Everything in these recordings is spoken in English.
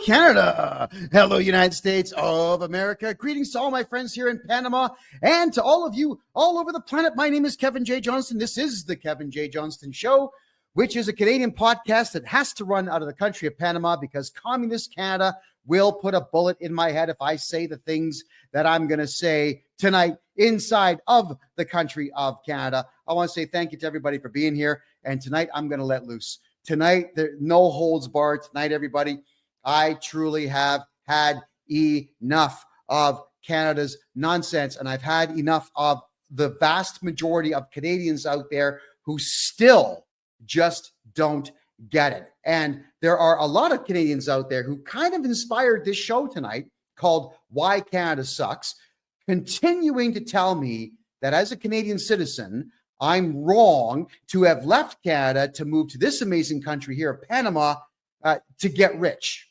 Canada. Hello, United States of America. Greetings to all my friends here in Panama and to all of you all over the planet. My name is Kevin J. Johnston. This is the Kevin J. Johnston Show, which is a Canadian podcast that has to run out of the country of Panama because communist Canada will put a bullet in my head if I say the things that I'm going to say tonight inside of the country of Canada. I want to say thank you to everybody for being here. And tonight I'm going to let loose. Tonight, there no holds barred. Tonight, everybody, I truly have had enough of Canada's nonsense, and I've had enough of the vast majority of Canadians out there who still just don't get it. And there are a lot of Canadians out there who kind of inspired this show tonight called Why Canada Sucks, continuing to tell me that as a Canadian citizen, I'm wrong to have left Canada to move to this amazing country here, Panama, to get rich.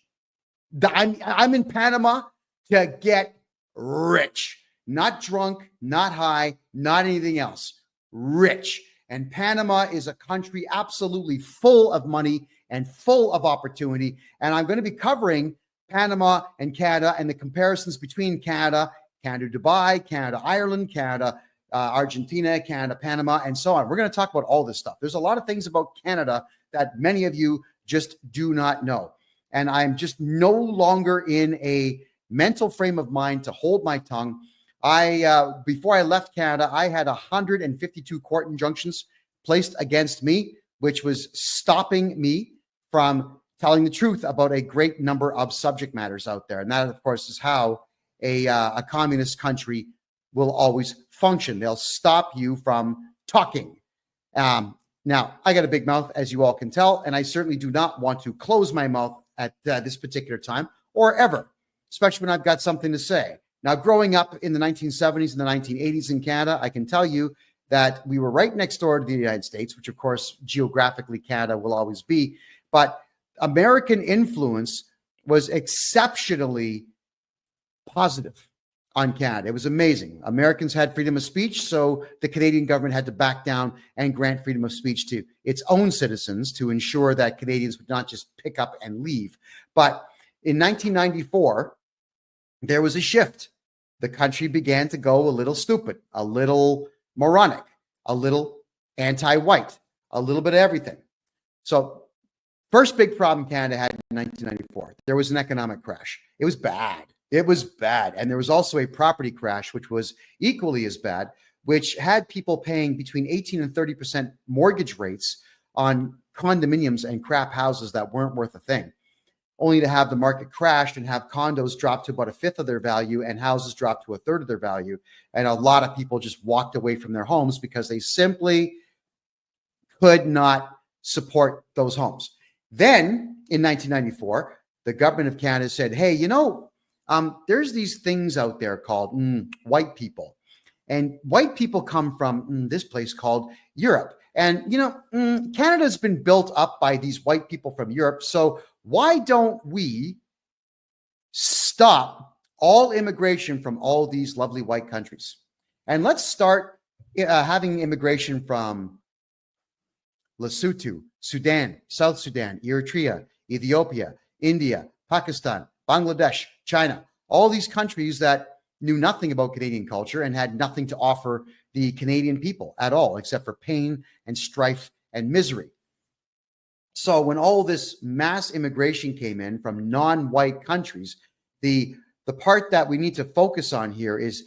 I'm in Panama to get rich, not drunk, not high, not anything else. Rich. And Panama is a country absolutely full of money and full of opportunity. And I'm going to be covering Panama and Canada and the comparisons between Canada, Dubai, Canada, Ireland, Canada, Argentina, Canada, Panama, and so on. We're going to talk about all this stuff. There's a lot of things about Canada that many of you just do not know. And I'm just no longer in a mental frame of mind to hold my tongue. Before I left Canada, I had 152 court injunctions placed against me, which was stopping me from telling the truth about a great number of subject matters out there. And that, of course, is how a communist country will always function. They'll stop you from talking. Now, I got a big mouth, as you all can tell, and I certainly do not want to close my mouth at this particular time or ever, especially when I've got something to say. Now, growing up in the 1970s and the 1980s in Canada, I can tell you that we were right next door to the United States, which, of course, geographically Canada will always be. But American influence was exceptionally positive on Canada. It was amazing. Americans had freedom of speech, so the Canadian government had to back down and grant freedom of speech to its own citizens to ensure that Canadians would not just pick up and leave. But in 1994, there was a shift. The country began to go a little stupid, a little moronic, a little anti-white, a little bit of everything. So first big problem Canada had in 1994, there was an economic crash. It was bad. It was bad. And there was also a property crash, which was equally as bad, which had people paying between 18 and 30% mortgage rates on condominiums and crap houses that weren't worth a thing, only to have the market crash and have condos drop to about a fifth of their value and houses drop to a third of their value. And a lot of people just walked away from their homes because they simply could not support those homes. Then in 1994, the government of Canada said, hey, there's these things out there called white people. And white people come from this place called Europe. And, Canada's been built up by these white people from Europe. So why don't we stop all immigration from all these lovely white countries? And let's start having immigration from Lesotho, Sudan, South Sudan, Eritrea, Ethiopia, India, Pakistan, Bangladesh, China, all these countries that knew nothing about Canadian culture and had nothing to offer the Canadian people at all, except for pain and strife and misery. So when all this mass immigration came in from non-white countries, the part that we need to focus on here is,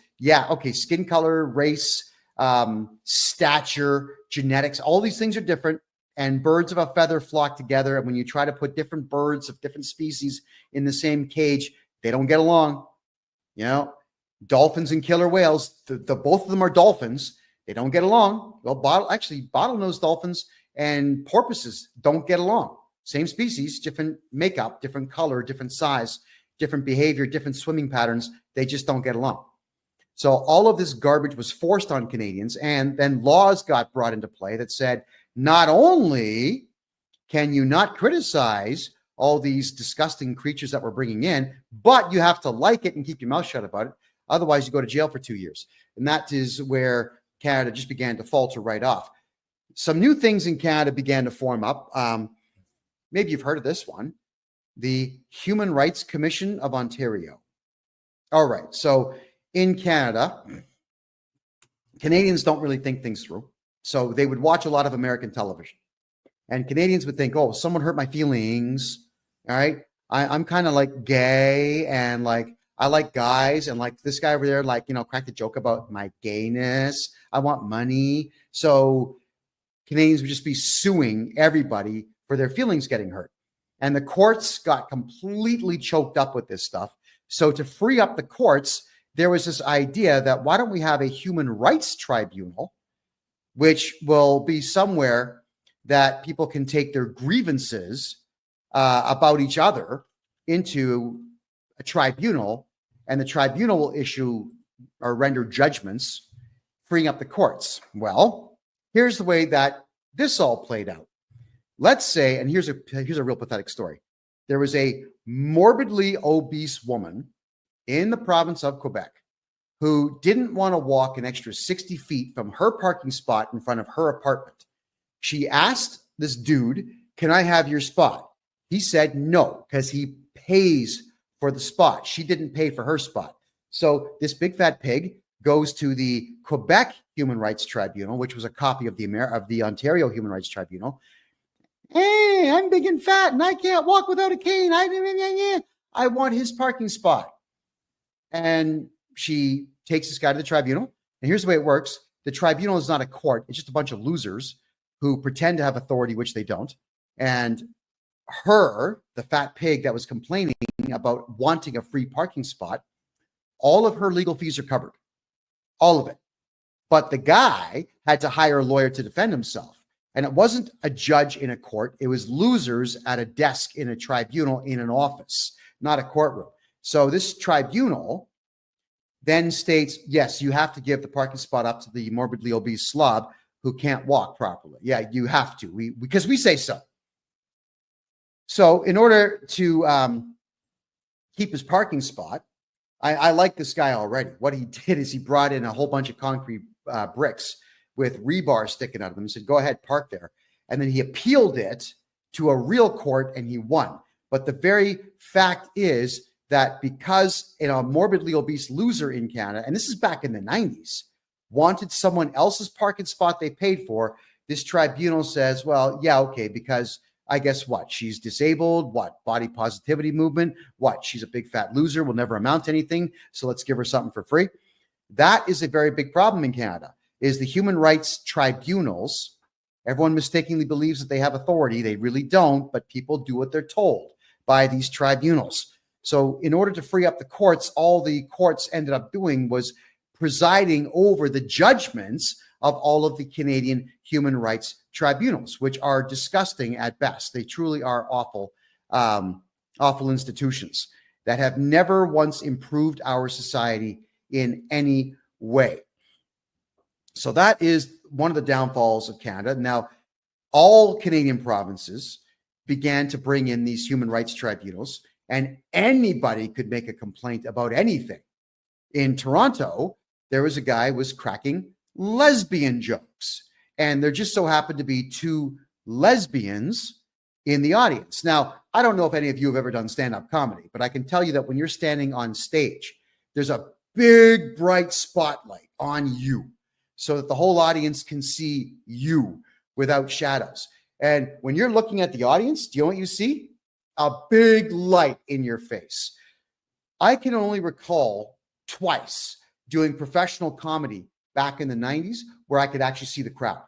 skin color, race, stature, genetics, all these things are different. And birds of a feather flock together. And when you try to put different birds of different species in the same cage, they don't get along. Dolphins and killer whales, the both of them are dolphins. They don't get along. Well, bottlenose dolphins and porpoises don't get along. Same species, different makeup, different color, different size, different behavior, different swimming patterns. They just don't get along. So all of this garbage was forced on Canadians. And then laws got brought into play that said, not only can you not criticize all these disgusting creatures that we're bringing in, but you have to like it and keep your mouth shut about it. Otherwise, you go to jail for 2 years. And that is where Canada just began to falter right off. Some new things in Canada began to form up. Maybe you've heard of this one. the Human Rights Commission of Ontario. All right. So in Canada, Canadians don't really think things through. So they would watch a lot of American television. And Canadians would think, oh, someone hurt my feelings. All right. I'm kind of like gay and like I like guys, and like this guy over there, like, cracked a joke about my gayness. I want money. So Canadians would just be suing everybody for their feelings getting hurt. And the courts got completely choked up with this stuff. So to free up the courts, there was this idea that why don't we have a human rights tribunal, which will be somewhere that people can take their grievances about each other into a tribunal, and the tribunal will issue or render judgments, freeing up the courts. Well, here's the way that this all played out. Let's say, and here's a real pathetic story. There was a morbidly obese woman in the province of Quebec who didn't want to walk an extra 60 feet from her parking spot in front of her apartment. She asked this dude, "Can I have your spot?" He said no, because he pays for the spot. She didn't pay for her spot. So this big fat pig goes to the Quebec Human Rights Tribunal, which was a copy of the Ontario Human Rights Tribunal. Hey, I'm big and fat and I can't walk without a cane. I want his parking spot. And she takes this guy to the tribunal. And here's the way it works. The tribunal is not a court. It's just a bunch of losers who pretend to have authority, which they don't. And her, the fat pig that was complaining about wanting a free parking spot, all of her legal fees are covered. All of it. But the guy had to hire a lawyer to defend himself. And it wasn't a judge in a court. It was losers at a desk in a tribunal in an office, not a courtroom. So this tribunal then states, yes, you have to give the parking spot up to the morbidly obese slob who can't walk properly. Yeah, you have to, because we say so. So in order to keep his parking spot, I like this guy already. What he did is he brought in a whole bunch of concrete bricks with rebar sticking out of them. He said, go ahead, park there. And then he appealed it to a real court and he won. But the very fact is that because a morbidly obese loser in Canada, and this is back in the 90s, wanted someone else's parking spot they paid for, this tribunal says, well, yeah, okay, because I guess what? She's disabled. What? Body positivity movement. What? She's a big fat loser, will never amount to anything. So let's give her something for free. That is a very big problem in Canada, is the human rights tribunals. Everyone mistakenly believes that they have authority. They really don't, but people do what they're told by these tribunals. So in order to free up the courts, all the courts ended up doing was presiding over the judgments of all of the Canadian human rights tribunals, which are disgusting at best. They truly are awful, awful institutions that have never once improved our society in any way. So that is one of the downfalls of Canada. Now, all Canadian provinces began to bring in these human rights tribunals, and anybody could make a complaint about anything. In Toronto, there was a guy who was cracking lesbian jokes, and there just so happened to be two lesbians in the audience. Now, I don't know if any of you have ever done stand-up comedy, but I can tell you that when you're standing on stage, there's a big, bright spotlight on you so that the whole audience can see you without shadows. And when you're looking at the audience, do you know what you see? A big light in your face. I can only recall twice doing professional comedy back in the 90s where I could actually see the crowd.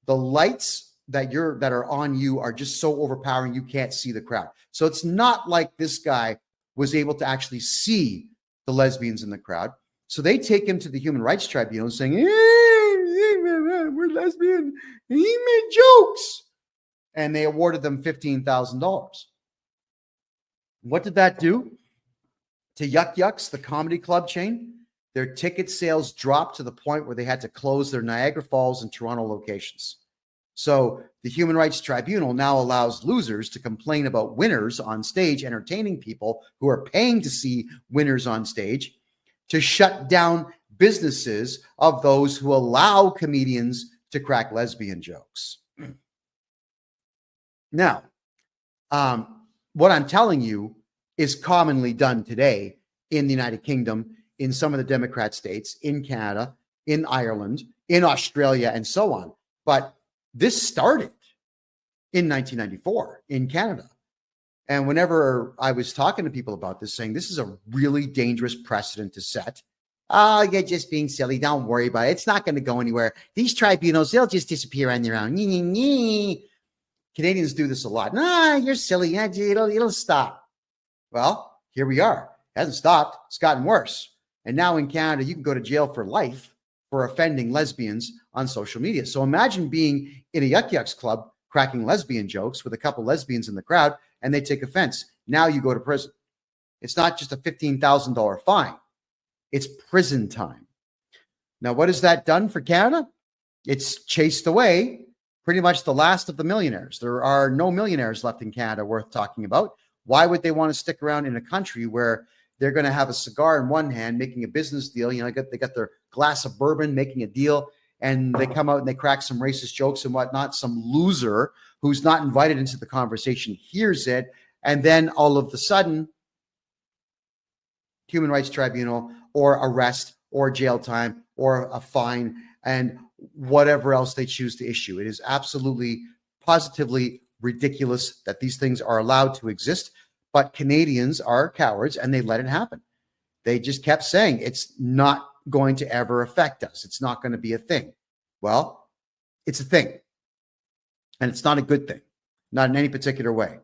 The lights that are on you are just so overpowering you can't see the crowd. So it's not like this guy was able to actually see the lesbians in the crowd. So they take him to the Human Rights Tribunal saying, hey, we're lesbian. And he made jokes. And they awarded them $15,000. What did that do to Yuck Yucks, the comedy club chain? Their ticket sales dropped to the point where they had to close their Niagara Falls and Toronto locations. So the Human Rights Tribunal now allows losers to complain about winners on stage, entertaining people who are paying to see winners on stage, to shut down businesses of those who allow comedians to crack lesbian jokes. Now, what I'm telling you is commonly done today in the United Kingdom, in some of the Democrat states, in Canada, in Ireland, in Australia, and so on. But this started in 1994 in Canada. And whenever I was talking to people about this, saying this is a really dangerous precedent to set. Oh, you're just being silly. Don't worry about it. It's not going to go anywhere. These tribunals, they'll just disappear on their own. Canadians do this a lot. Nah, you're silly. Yeah, it'll stop. Well, here we are. It hasn't stopped. It's gotten worse. And now in Canada, you can go to jail for life for offending lesbians on social media. So imagine being in a Yuck Yucks club cracking lesbian jokes with a couple lesbians in the crowd, and they take offense. Now you go to prison. It's not just a $15,000 fine. It's prison time. Now, what has that done for Canada? It's chased away pretty much the last of the millionaires. There are no millionaires left in Canada worth talking about. Why would they want to stick around in a country where they're going to have a cigar in one hand, making a business deal? You know, they got their glass of bourbon, making a deal, and they come out and they crack some racist jokes and whatnot. Some loser who's not invited into the conversation hears it, and then all of a sudden, human rights tribunal or arrest or jail time or a fine and whatever else they choose to issue. It is absolutely, positively ridiculous that these things are allowed to exist, but Canadians are cowards and they let it happen. They just kept saying it's not going to ever affect us. It's not going to be a thing. Well, it's a thing. And it's not a good thing, not in any particular way.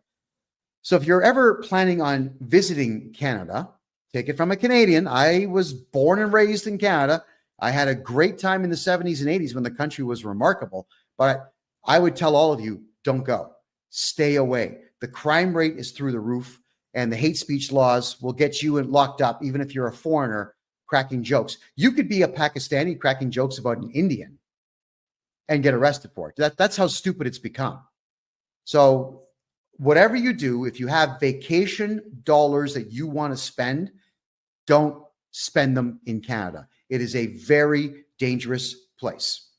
So if you're ever planning on visiting Canada, take it from a Canadian. I was born and raised in Canada. I had a great time in the 70s and 80s when the country was remarkable. But I would tell all of you, don't go. Stay away. The crime rate is through the roof, and the hate speech laws will get you locked up, even if you're a foreigner cracking jokes. You could be a Pakistani cracking jokes about an Indian and get arrested for it. That's how stupid it's become. So whatever you do, if you have vacation dollars that you want to spend, don't spend them in Canada. It is a very dangerous place.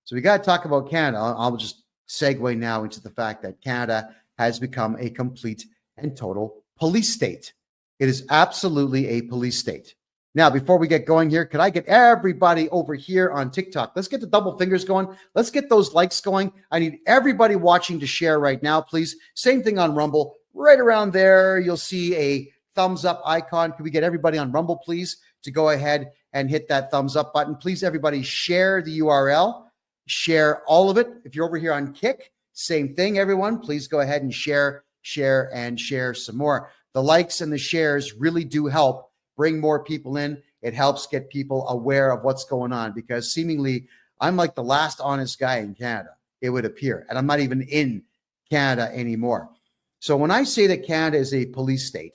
So we got to talk about Canada. I'll just segue now into the fact that Canada has become a complete and total police state. It is absolutely a police state. Now, before we get going here, could I get everybody over here on TikTok? Let's get the double fingers going. Let's get those likes going. I need everybody watching to share right now, please. Same thing on Rumble. Right around there, you'll see a thumbs up icon. Could we get everybody on Rumble, please, to go ahead and hit that thumbs up button? Please, everybody, share the URL. Share all of it. If you're over here on Kick, same thing, everyone. Please go ahead and share some more. The likes and the shares really do help bring more people in. It helps get people aware of what's going on, because seemingly I'm like the last honest guy in Canada, it would appear. And I'm not even in Canada anymore. So when I say that Canada is a police state,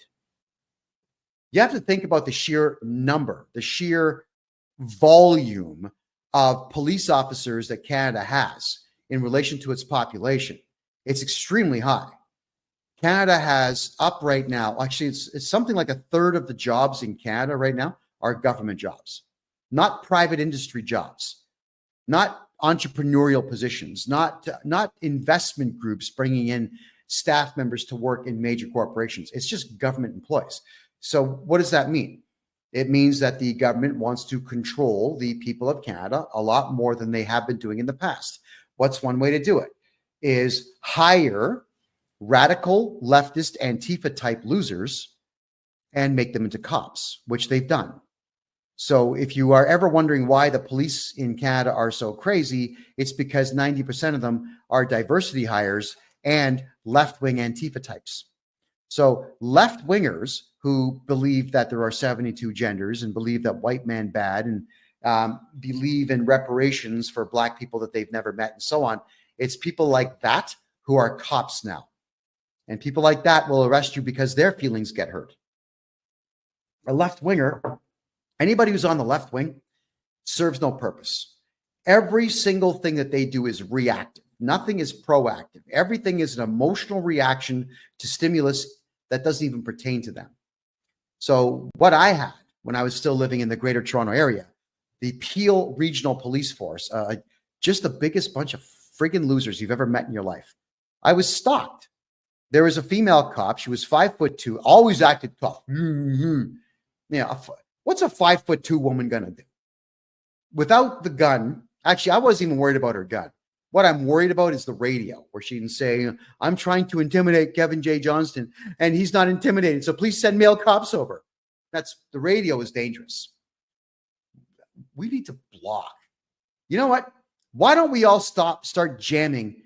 you have to think about the sheer number, the sheer volume of police officers that Canada has in relation to its population. It's extremely high. Canada has up right now, actually, it's something like a third of the jobs in Canada right now are government jobs, not private industry jobs, not entrepreneurial positions, not investment groups bringing in staff members to work in major corporations. It's just government employees. So what does that mean? It means that the government wants to control the people of Canada a lot more than they have been doing in the past. What's one way to do it? Is hire radical leftist Antifa type losers and make them into cops, which they've done. So if you are ever wondering why the police in Canada are so crazy, it's because 90% of them are diversity hires and left-wing Antifa types. So left-wingers who believe that there are 72 genders and believe that white man bad and believe in reparations for black people that they've never met and so on, it's people like that who are cops now. And people like that will arrest you because their feelings get hurt. A left winger, anybody who's on the left wing, serves no purpose. Every single thing that they do is reactive. Nothing is proactive. Everything is an emotional reaction to stimulus that doesn't even pertain to them. So what I had when I was still living in the Greater Toronto area, the Peel Regional Police Force, just the biggest bunch of friggin' losers you've ever met in your life. I was stalked. there was a female cop. She was 5'2", always acted tough. You know, what's a 5'2" woman going to do? Without the gun, actually, I wasn't even worried about her gun. What I'm worried about is the radio, where she can say, I'm trying to intimidate KevinJJohnston, and he's not intimidated, so please send male cops over. The radio is dangerous. We need to block. You know what? Why don't we all start jamming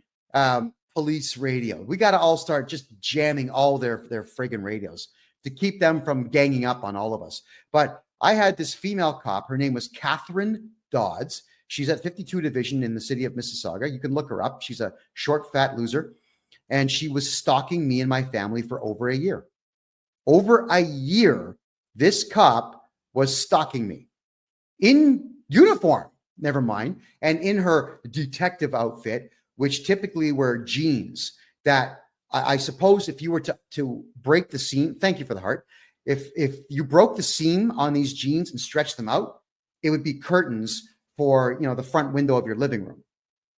police radio? We got to all start just jamming all their friggin' radios to keep them from ganging up on all of us. But I had this female cop. Her name was Catherine Dodds. She's at 52 Division in the city of Mississauga. You can look her up. She's a short, fat loser. And she was stalking me and my family for over a year. Over a year, this cop was stalking me in uniform, never mind, and in her detective outfit, which typically were jeans that I suppose if you were to break the seam, thank you for the heart. If you broke the seam on these jeans and stretched them out, it would be curtains for, you know, the front window of your living room.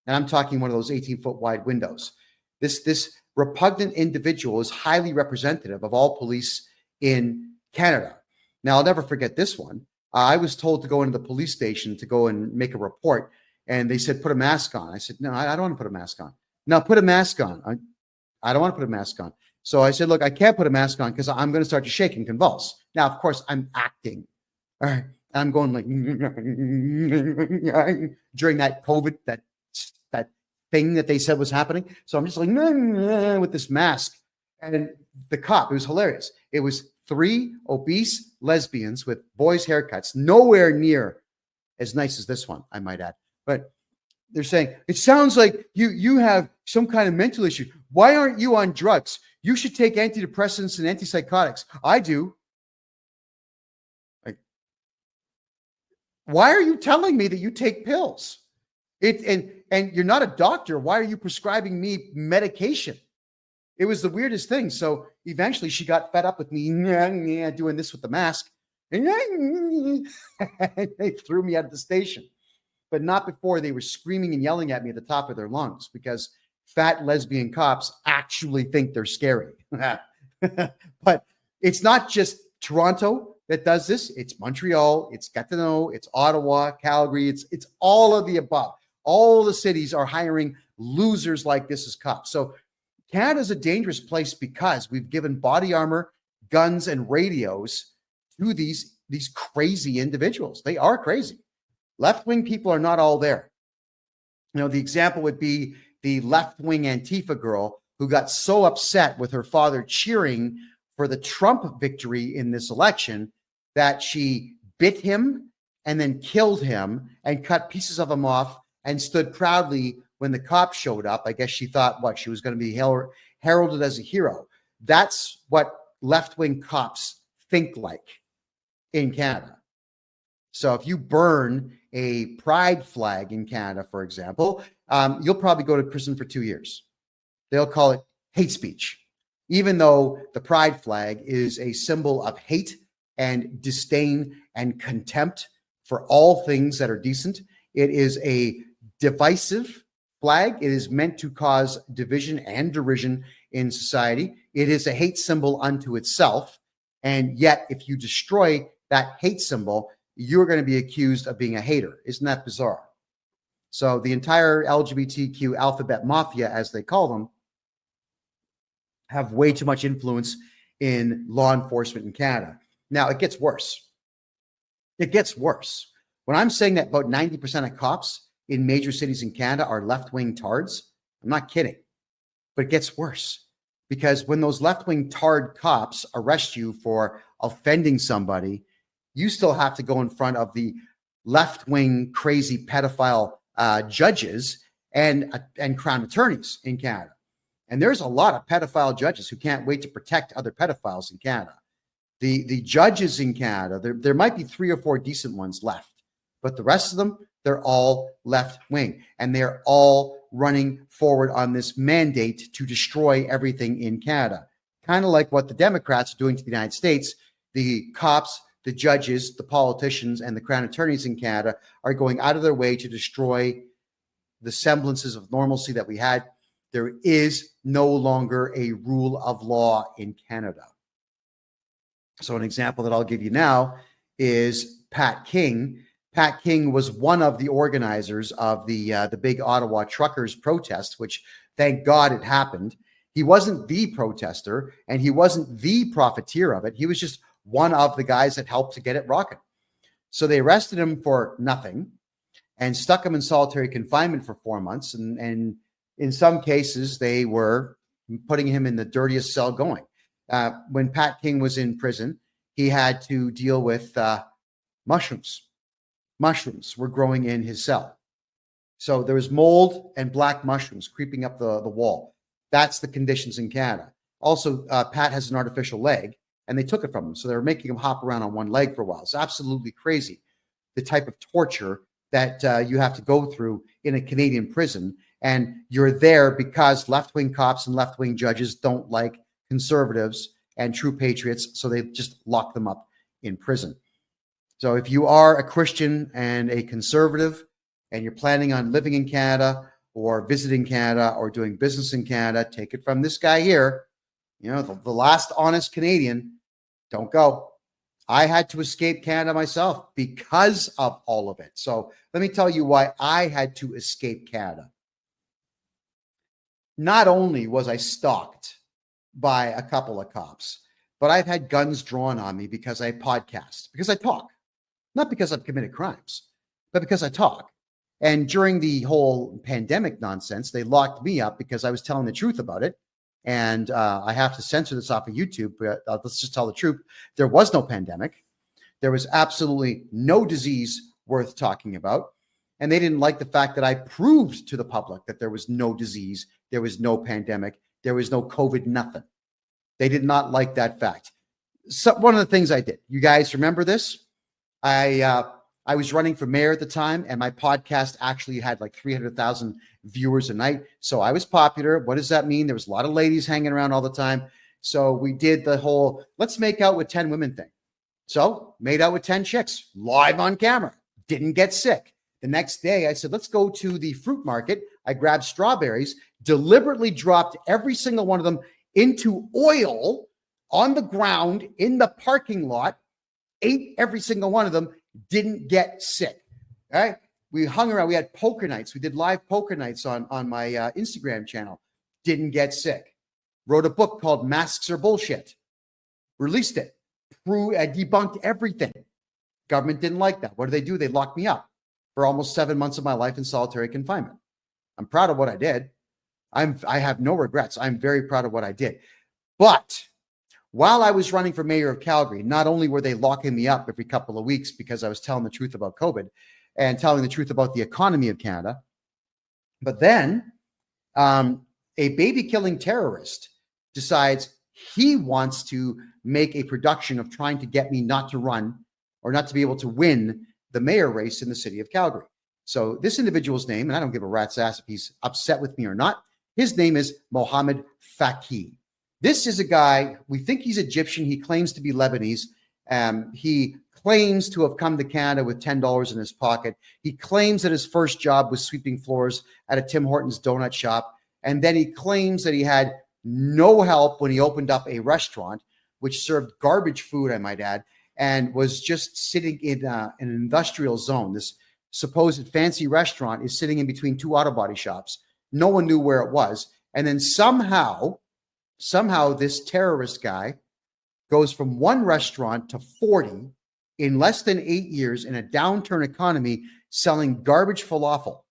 And I'm talking one of those 18-foot wide windows. This repugnant individual is highly representative of all police in Canada. Now, I'll never forget this one. I was told to go into the police station to go and make a report. And they said, put a mask on. I said, no, I don't want to put a mask on. No, put a mask on. I don't want to put a mask on. So I said, look, I can't put a mask on because I'm going to start to shake and convulse. Now, of course, I'm acting. All right. I'm going like during that COVID, that thing that they said was happening. So I'm just like with this mask. And the cop, it was hilarious. It was 3 obese lesbians with boys' haircuts, nowhere near as nice as this one, I might add. But they're saying, it sounds like you have some kind of mental issue. Why aren't you on drugs? You should take antidepressants and antipsychotics. I do. Like, why are you telling me that you take pills? And you're not a doctor. Why are you prescribing me medication? It was the weirdest thing. So eventually she got fed up with me doing this with the mask. And they threw me out of the station. But not before they were screaming and yelling at me at the top of their lungs, because fat lesbian cops actually think they're scary. But it's not just Toronto that does this. It's Montreal, it's Gatineau, it's Ottawa, Calgary. It's all of the above. All the cities are hiring losers like this as cops. So Canada's a dangerous place because we've given body armor, guns, and radios to these crazy individuals. They are crazy. Left-wing people are not all there. You know, the example would be the left-wing Antifa girl who got so upset with her father cheering for the Trump victory in this election that she bit him and then killed him and cut pieces of him off and stood proudly when the cops showed up. I guess she thought, she was going to be heralded as a hero. That's what left-wing cops think like in Canada. So if you burn a pride flag in Canada, for example, you'll probably go to prison for 2 years. They'll call it hate speech, even though the pride flag is a symbol of hate and disdain and contempt for all things that are decent. It is a divisive flag. It is meant to cause division and derision in society. It is a hate symbol unto itself. And yet, if you destroy that hate symbol, you're going to be accused of being a hater. Isn't that bizarre? So the entire LGBTQ alphabet mafia, as they call them, have way too much influence in law enforcement in Canada. Now, it gets worse. It gets worse. When I'm saying that about 90% of cops in major cities in Canada are left-wing tards, I'm not kidding. But it gets worse, because when those left-wing tard cops arrest you for offending somebody, you still have to go in front of the left-wing crazy pedophile judges and crown attorneys in Canada. And there's a lot of pedophile judges who can't wait to protect other pedophiles in Canada. The judges in Canada, there might be 3 or 4 decent ones left, but the rest of them, they're all left-wing, and they're all running forward on this mandate to destroy everything in Canada. Kind of like what the Democrats are doing to the United States. The cops, the judges, the politicians, and the crown attorneys in Canada are going out of their way to destroy the semblances of normalcy that we had. There is no longer a rule of law in Canada. So an example that I'll give you now is Pat King. Pat King was one of the organizers of the big Ottawa truckers protest, which thank God it happened. He wasn't the protester and he wasn't the profiteer of it. He was just one of the guys that helped to get it rocking. So they arrested him for nothing and stuck him in solitary confinement for 4 months. And in some cases, they were putting him in the dirtiest cell going. When Pat King was in prison, he had to deal with mushrooms. Mushrooms were growing in his cell. So there was mold and black mushrooms creeping up the wall. That's the conditions in Canada. Also, Pat has an artificial leg, and they took it from him. So they were making him hop around on one leg for a while. It's absolutely crazy, the type of torture that you have to go through in a Canadian prison. And you're there because left-wing cops and left-wing judges don't like conservatives and true patriots, so they just lock them up in prison. So if you are a Christian and a conservative and you're planning on living in Canada or visiting Canada or doing business in Canada, take it from this guy here, the last honest Canadian, don't go. I had to escape Canada myself because of all of it. So let me tell you why I had to escape Canada. Not only was I stalked by a couple of cops, but I've had guns drawn on me because I podcast, because I talk, not because I've committed crimes, but because I talk. And during the whole pandemic nonsense, they locked me up because I was telling the truth about it. And I have to censor this off of YouTube, but let's just tell the truth. There was no pandemic. There was absolutely no disease worth talking about. And they didn't like the fact that I proved to the public that there was no disease, there was no pandemic, there was no COVID, nothing. They did not like that fact. So one of the things I did, you guys remember this? I was running for mayor at the time, and my podcast actually had like 300,000 viewers a night. So I was popular. What does that mean? There was a lot of ladies hanging around all the time. So we did the whole let's make out with 10 women thing. So made out with 10 chicks live on camera. Didn't get sick. The next day, I said, let's go to the fruit market. I grabbed strawberries, deliberately dropped every single one of them into oil on the ground in the parking lot, ate every single one of them, didn't get sick. All right. We hung around. We had poker nights. We did live poker nights on my Instagram channel. Didn't get sick. Wrote a book called Masks Are Bullshit. Released it. Debunked everything. Government didn't like that. What do? They locked me up for almost 7 months of my life in solitary confinement. I'm proud of what I did. I have no regrets. I'm very proud of what I did. But while I was running for mayor of Calgary, not only were they locking me up every couple of weeks because I was telling the truth about COVID and telling the truth about the economy of Canada, but then a baby-killing terrorist decides he wants to make a production of trying to get me not to run or not to be able to win the mayor race in the city of Calgary. So this individual's name, and I don't give a rat's ass if he's upset with me or not, his name is Mohammed Faki. This is a guy, we think he's Egyptian. He claims to be Lebanese. He claims to have come to Canada with $10 in his pocket. He claims that his first job was sweeping floors at a Tim Hortons donut shop. And then he claims that he had no help when he opened up a restaurant, which served garbage food, I might add, and was just sitting in an industrial zone. This supposed fancy restaurant is sitting in between two auto body shops. No one knew where it was. And then somehow this terrorist guy goes from one restaurant to 40 in less than 8 years in a downturn economy selling garbage falafel.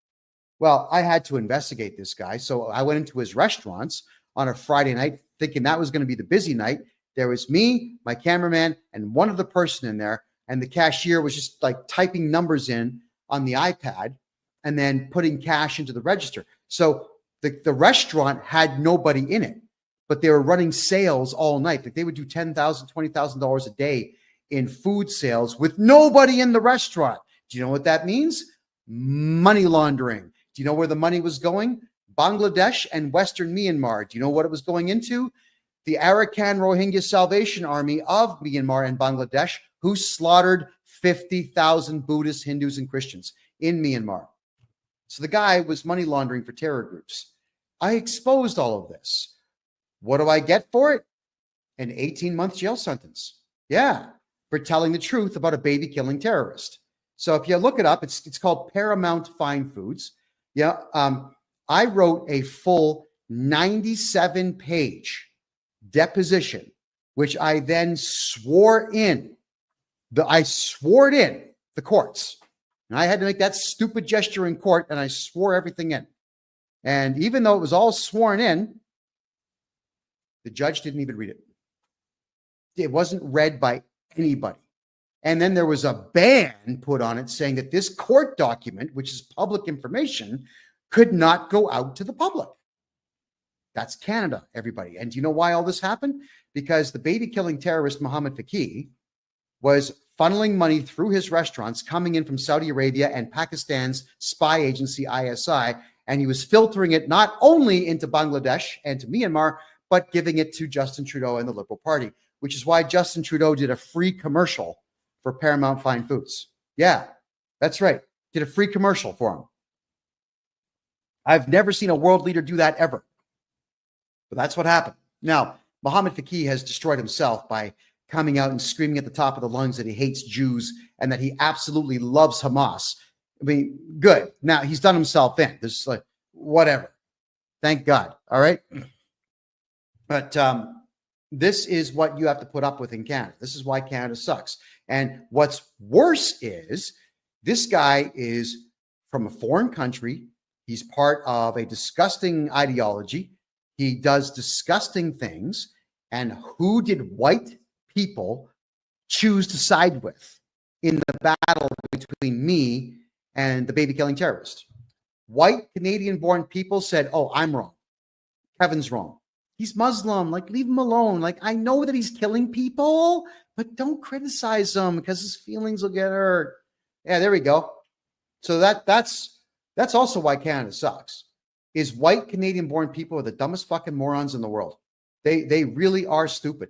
Well, I had to investigate this guy. So I went into his restaurants on a Friday night thinking that was going to be the busy night. There was me, my cameraman, and one other person in there. And the cashier was just like typing numbers in on the iPad and then putting cash into the register. So the restaurant had nobody in it, but they were running sales all night. Like they would do $10,000, $20,000 a day in food sales with nobody in the restaurant. Do you know what that means? Money laundering. Do you know where the money was going? Bangladesh and Western Myanmar. Do you know what it was going into? The Arakan Rohingya Salvation Army of Myanmar and Bangladesh, who slaughtered 50,000 Buddhists, Hindus, and Christians in Myanmar. So the guy was money laundering for terror groups. I exposed all of this. What do I get for it? An 18-month jail sentence. Yeah, for telling the truth about a baby-killing terrorist. So if you look it up, it's called Paramount Fine Foods. Yeah, I wrote a full 97-page deposition, which I then swore in. I swore it in the courts. And I had to make that stupid gesture in court, and I swore everything in. And even though it was all sworn in, the judge didn't even read it. It wasn't read by anybody. And then there was a ban put on it saying that this court document, which is public information, could not go out to the public. That's Canada, everybody. And do you know why all this happened? Because the baby-killing terrorist Mohammed Faqih was funneling money through his restaurants coming in from Saudi Arabia and Pakistan's spy agency ISI, and he was filtering it not only into Bangladesh and to Myanmar, but giving it to Justin Trudeau and the Liberal Party, which is why Justin Trudeau did a free commercial for Paramount Fine Foods. Yeah, that's right. Did a free commercial for him. I've never seen a world leader do that ever. But that's what happened. Now, Mohammed Faqih has destroyed himself by coming out and screaming at the top of the lungs that he hates Jews and that he absolutely loves Hamas. I mean, good. Now he's done himself in. This like whatever. Thank God. All right. But this is what you have to put up with in Canada. This is why Canada sucks. And what's worse is this guy is from a foreign country. He's part of a disgusting ideology. He does disgusting things. And who did white people choose to side with in the battle between me and the baby-killing terrorist? White Canadian-born people said, oh, I'm wrong. Kevin's wrong. He's Muslim. Like, leave him alone. Like, I know that he's killing people, but don't criticize him because his feelings will get hurt. Yeah, there we go. So that's also why Canada sucks. Is white Canadian-born people are the dumbest fucking morons in the world. They really are stupid.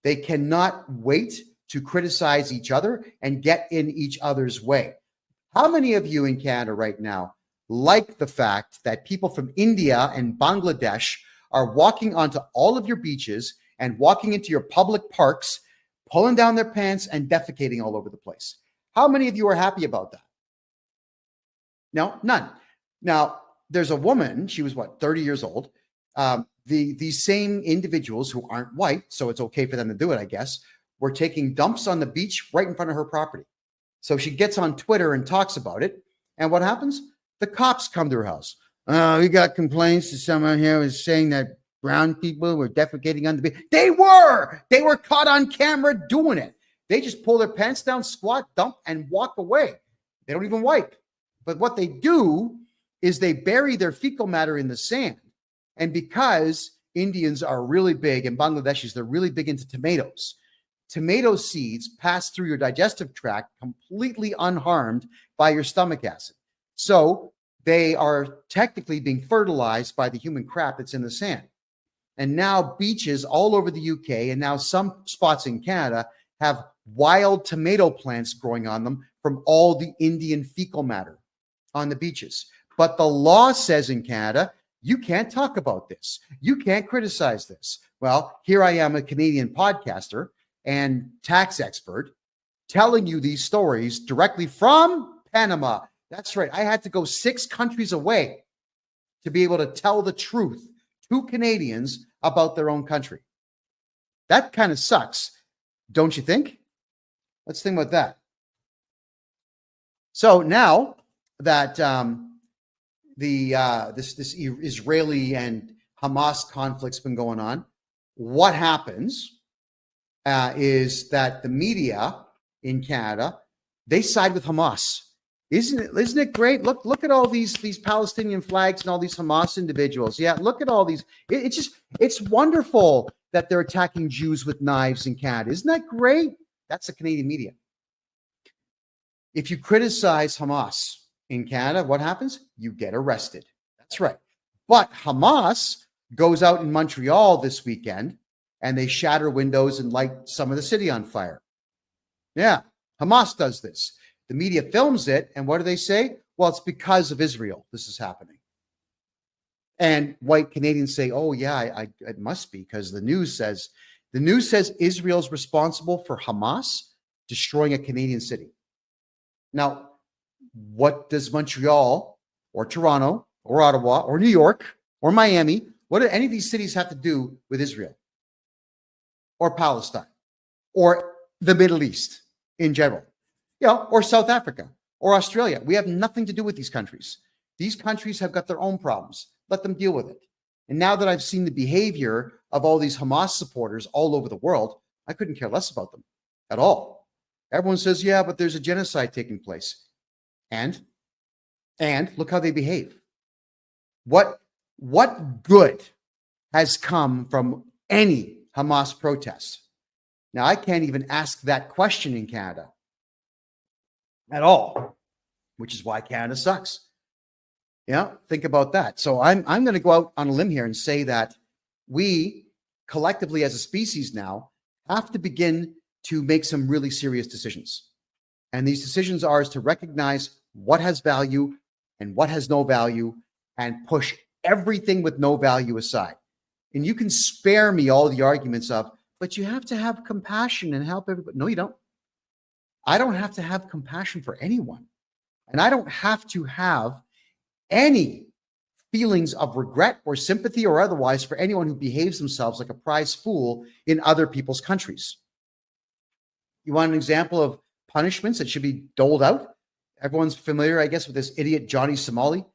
They cannot wait to criticize each other and get in each other's way. How many of you in Canada right now like the fact that people from India and Bangladesh are walking onto all of your beaches and walking into your public parks, pulling down their pants and defecating all over the place? How many of you are happy about that? No, none. Now, there's a woman, she was 30 years old. These same individuals who aren't white, so it's okay for them to do it, I guess, were taking dumps on the beach right in front of her property. So she gets on Twitter and talks about it. And what happens? The cops come to her house. We got complaints that someone here was saying that brown people were defecating on the beach. They were caught on camera doing it. They just pull their pants down, squat, dump, and walk away. They don't even wipe. But what they do is they bury their fecal matter in the sand. And because Indians are really big and Bangladeshis, they're really big into tomatoes. Tomato seeds pass through your digestive tract completely unharmed by your stomach acid. So they are technically being fertilized by the human crap that's in the sand. And now beaches all over the UK and now some spots in Canada have wild tomato plants growing on them from all the Indian fecal matter on the beaches. But the law says in Canada, you can't talk about this. You can't criticize this. Well, here I am, a Canadian podcaster and tax expert, telling you these stories directly from Panama. That's right. I had to go 6 countries away to be able to tell the truth to Canadians about their own country. That kind of sucks, don't you think? Let's think about that. So now that this Israeli and Hamas conflict's been going on, what happens is that the media in Canada, they side with Hamas. Isn't it great? Look at all these Palestinian flags and all these Hamas individuals. Yeah, look at all these. It's wonderful that they're attacking Jews with knives in Canada. Isn't that great? That's the Canadian media. If you criticize Hamas in Canada, what happens? You get arrested. That's right. But Hamas goes out in Montreal this weekend and they shatter windows and light some of the city on fire. Yeah, Hamas does this. The media films it, and what do they say? Well, it's because of Israel this is happening. And white Canadians say, oh, yeah, it must be because the news says Israel's responsible for Hamas destroying a Canadian city. Now, what does Montreal or Toronto or Ottawa or New York or Miami, what do any of these cities have to do with Israel or Palestine or the Middle East in general, or South Africa or Australia? We have nothing to do with these countries. These countries have got their own problems. Let them deal with it. And now that I've seen the behavior of all these Hamas supporters all over the world, I couldn't care less about them at all. Everyone says, yeah, but there's a genocide taking place. And look how they behave. What good has come from any Hamas protest? Now, I can't even ask that question in Canada at all, which is why Canada sucks. Yeah, think about that. So I'm going to go out on a limb here and say that we collectively as a species now have to begin to make some really serious decisions. And these decisions are to recognize what has value and what has no value and push everything with no value aside. And you can spare me all the arguments of, but you have to have compassion and help everybody. No, you don't. I don't have to have compassion for anyone. And I don't have to have any feelings of regret or sympathy or otherwise for anyone who behaves themselves like a prize fool in other people's countries. You want an example of punishments that should be doled out? Everyone's familiar, I guess, with this idiot Johnny Somali,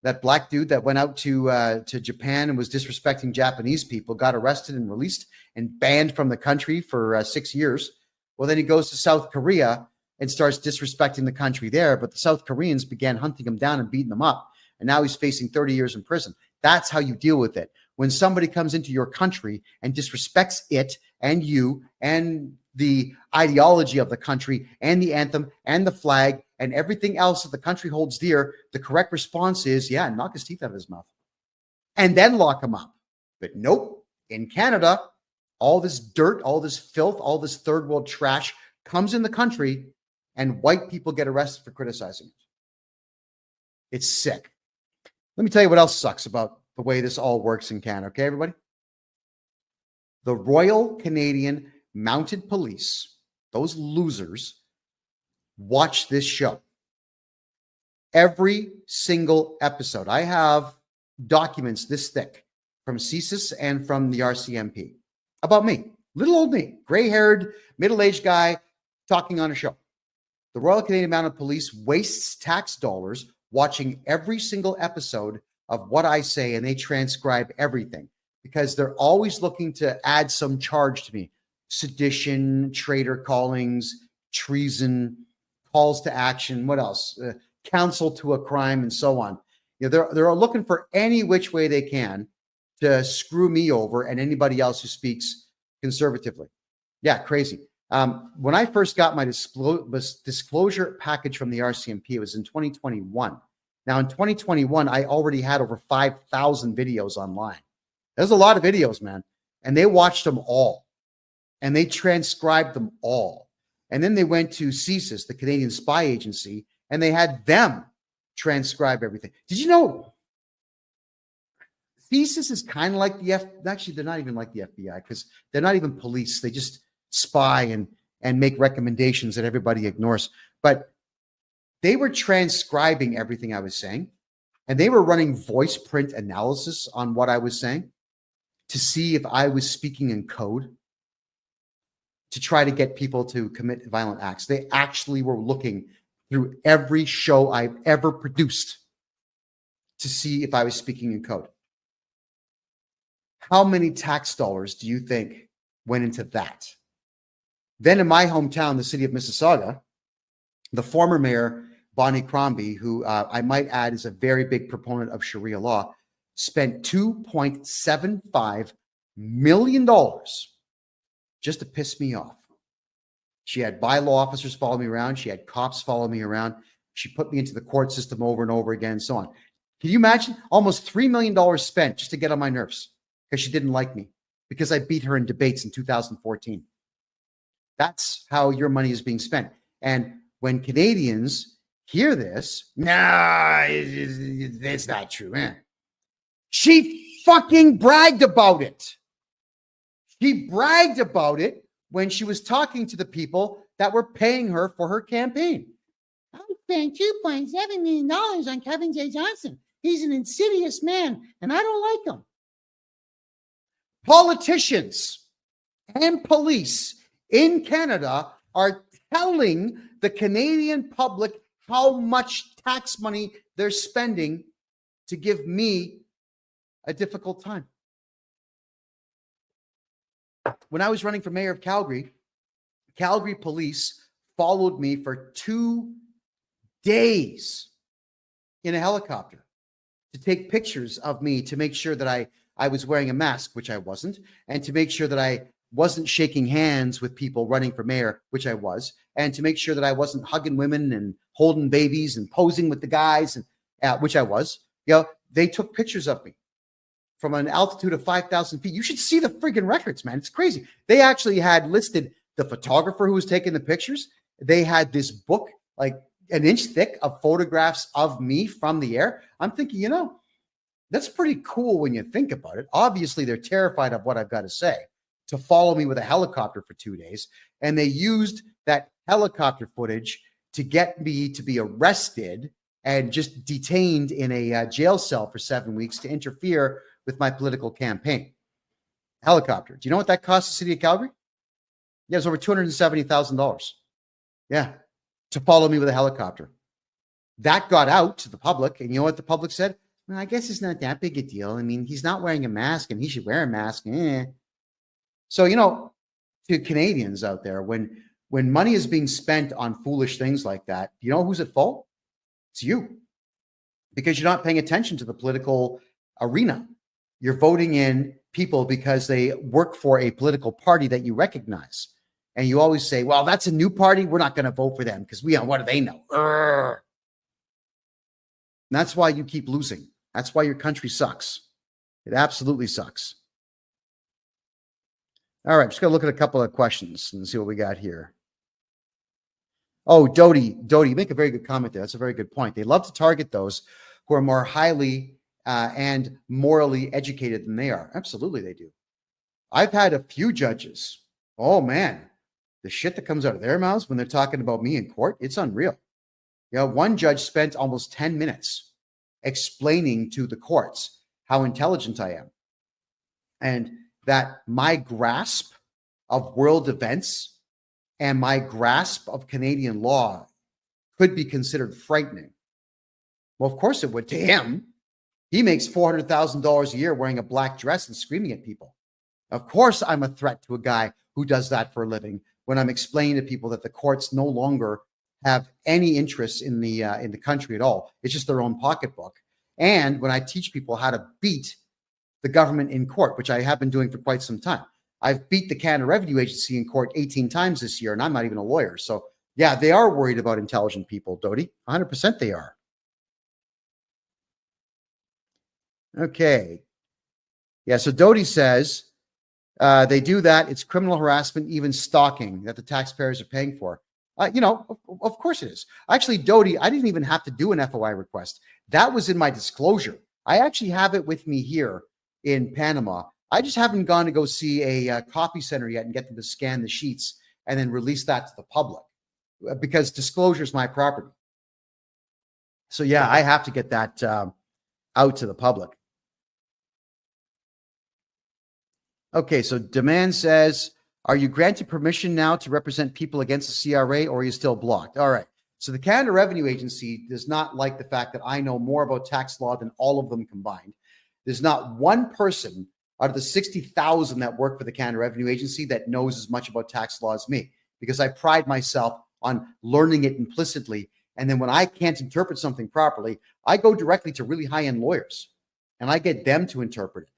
that black dude that went out to Japan and was disrespecting Japanese people, got arrested and released and banned from the country for 6 years. Well, then he goes to South Korea and starts disrespecting the country there. But the South Koreans began hunting him down and beating him up. And now he's facing 30 years in prison. That's how you deal with it. When somebody comes into your country and disrespects it and you and the ideology of the country and the anthem and the flag and everything else that the country holds dear, the correct response is, yeah, knock his teeth out of his mouth and then lock him up. But nope, in Canada, all this dirt, all this filth, all this third world trash comes in the country and white people get arrested for criticizing it. It's sick. Let me tell you what else sucks about the way this all works in Canada. Okay, everybody? The Royal Canadian Mounted Police, those losers, watch this show. Every single episode. I have documents this thick from CSIS and from the RCMP about me, little old me, gray-haired, middle-aged guy talking on a show. The Royal Canadian Mounted Police wastes tax dollars watching every single episode of what I say, and they transcribe everything because they're always looking to add some charge to me. Sedition, traitor callings, treason, calls to action, what else? Counsel to a crime, and so on. They're looking for any which way they can to screw me over and anybody else who speaks conservatively. Yeah, crazy. When I first got my disclosure package from the RCMP, it was in 2021. Now, in 2021, I already had over 5,000 videos online. There's a lot of videos, man. And they watched them all. And they transcribed them all. And then they went to CSIS, the Canadian Spy Agency, and they had them transcribe everything. Did you know CSIS is kind of like the actually, they're not even like the FBI because they're not even police. They just spy and make recommendations that everybody ignores. But they were transcribing everything I was saying, and they were running voice print analysis on what I was saying to see if I was speaking in code to try to get people to commit violent acts. They actually were looking through every show I've ever produced to see if I was speaking in code. How many tax dollars do you think went into that? Then in my hometown, the city of Mississauga, the former mayor, Bonnie Crombie, who I might add is a very big proponent of Sharia law, spent $2.75 million just to piss me off. She had bylaw officers follow me around. She had cops follow me around. She put me into the court system over and over again and so on. Can you imagine? Almost $3 million spent just to get on my nerves because she didn't like me because I beat her in debates in 2014. That's how your money is being spent. And when Canadians hear this, nah, it's not true, man. She fucking bragged about it. She bragged about it when she was talking to the people that were paying her for her campaign. I spent $2.7 million on KevinJJohnston. He's an insidious man, and I don't like him. Politicians and police in Canada are telling the Canadian public how much tax money they're spending to give me a difficult time. When I was running for mayor of Calgary, Calgary police followed me for 2 days in a helicopter to take pictures of me to make sure that I was wearing a mask, which I wasn't, and to make sure that I wasn't shaking hands with people running for mayor, which I was, and to make sure that I wasn't hugging women and holding babies and posing with the guys, and which I was. They took pictures of me from an altitude of 5,000 feet. You should see the freaking records, man. It's crazy. They actually had listed the photographer who was taking the pictures. They had this book, like an inch thick, of photographs of me from the air. I'm thinking, that's pretty cool when you think about it. Obviously, they're terrified of what I've got to say, to follow me with a helicopter for 2 days. And they used that helicopter footage to get me to be arrested and just detained in a jail cell for 7 weeks to interfere with my political campaign. Helicopter. Do you know what that cost the city of Calgary? Yeah, it was over $270,000. Yeah, to follow me with a helicopter. That got out to the public. And you know what the public said? Well, I guess it's not that big a deal. I mean, he's not wearing a mask and he should wear a mask. So, to Canadians out there, when money is being spent on foolish things like that, you know who's at fault? It's you. Because you're not paying attention to the political arena. You're voting in people because they work for a political party that you recognize. And you always say, well, that's a new party. We're not going to vote for them because what do they know? And that's why you keep losing. That's why your country sucks. It absolutely sucks. All right, just going to look at a couple of questions and see what we got here. Oh, Dodie, you make a very good comment there. That's a very good point. They love to target those who are more highly and morally educated than they are. Absolutely, they do. I've had a few judges. Oh, man, the shit that comes out of their mouths when they're talking about me in court, it's unreal. One judge spent almost 10 minutes explaining to the courts how intelligent I am and that my grasp of world events and my grasp of Canadian law could be considered frightening. Well, of course it would to him. He makes $400,000 a year wearing a black dress and screaming at people. Of course I'm a threat to a guy who does that for a living when I'm explaining to people that the courts no longer have any interest in the country at all. It's just their own pocketbook. And when I teach people how to beat the government in court, which I have been doing for quite some time. I've beat the Canada Revenue Agency in court 18 times this year, and I'm not even a lawyer. So, yeah, they are worried about intelligent people, Dodie. 100% they are. Okay. Yeah, so Dodie says they do that. It's criminal harassment, even stalking that the taxpayers are paying for. Of course it is. Actually, Dodie, I didn't even have to do an FOI request. That was in my disclosure. I actually have it with me here in Panama. I just haven't gone to go see a copy center yet and get them to scan the sheets and then release that to the public because disclosure is my property. So, yeah, I have to get that out to the public. Okay, so Demand says, are you granted permission now to represent people against the CRA or are you still blocked? All right. So the Canada Revenue Agency does not like the fact that I know more about tax law than all of them combined. There's not one person out of the 60,000 that work for the Canada Revenue Agency that knows as much about tax law as me, because I pride myself on learning it implicitly. And then when I can't interpret something properly, I go directly to really high-end lawyers and I get them to interpret it.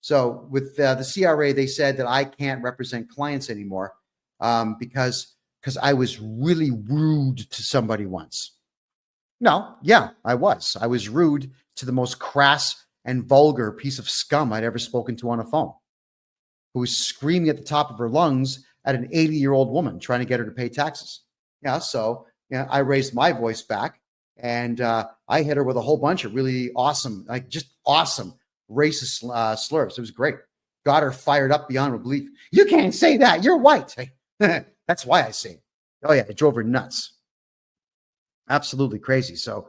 So with the CRA, they said that I can't represent clients anymore because I was really rude to somebody once. No, yeah, I was. I was rude to the most crass and vulgar piece of scum I'd ever spoken to on a phone, who was screaming at the top of her lungs at an 80-year-old woman trying to get her to pay taxes. Yeah, so I raised my voice back and I hit her with a whole bunch of really awesome, just awesome racist slurs. It was great. Got her fired up beyond belief. You can't say that. You're white. That's why I say it. Oh, yeah. It drove her nuts. Absolutely crazy. So,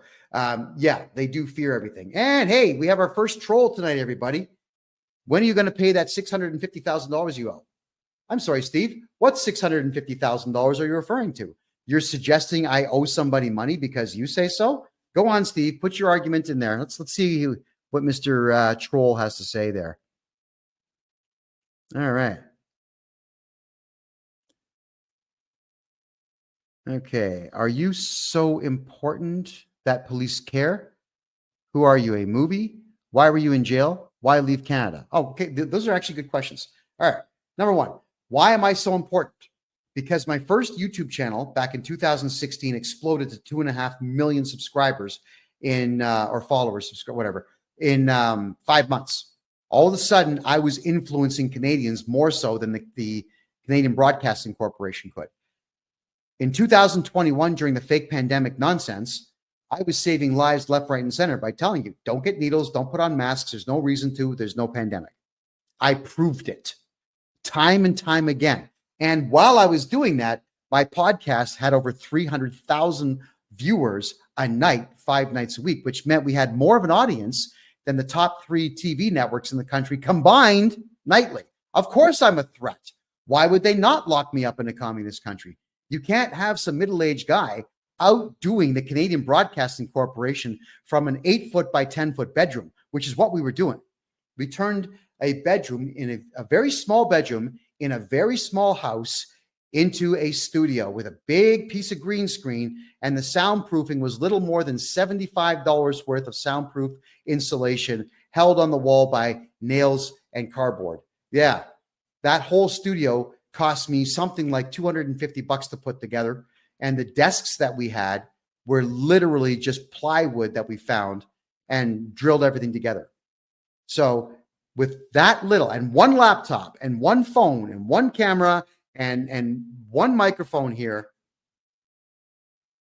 yeah, they do fear everything. And hey, we have our first troll tonight, everybody. When are you going to pay that $650,000 you owe? I'm sorry, Steve. What $650,000 are you referring to? You're suggesting I owe somebody money because you say so? Go on, Steve. Put your argument in there. Let's see what Mr. Troll has to say there. All right. Okay. Are you so important that police care? Who are you, a movie? Why were you in jail? Why leave Canada? Oh, okay. Those are actually good questions. All right. Number one, why am I so important? Because my first YouTube channel back in 2016 exploded to 2.5 million subscribers or followers, whatever, in 5 months. All of a sudden, I was influencing Canadians more so than the Canadian Broadcasting Corporation could. In 2021, during the fake pandemic nonsense, I was saving lives left, right, and center by telling you, don't get needles, don't put on masks. There's no reason to. There's no pandemic. I proved it time and time again. And while I was doing that, my podcast had over 300,000 viewers a night, 5 nights a week, which meant we had more of an audience than the top 3 TV networks in the country combined nightly. Of course, I'm a threat. Why would they not lock me up in a communist country? You can't have some middle-aged guy outdoing the Canadian Broadcasting Corporation from an 8-foot by 10-foot bedroom, which is what we were doing. We turned a bedroom in a very small bedroom in a very small house into a studio with a big piece of green screen, and the soundproofing was little more than $75 worth of soundproof insulation held on the wall by nails and cardboard. Yeah, that whole studio cost me something like $250 to put together, and the desks that we had were literally just plywood that we found and drilled everything together. So with that little, and one laptop and one phone and one camera and one microphone here,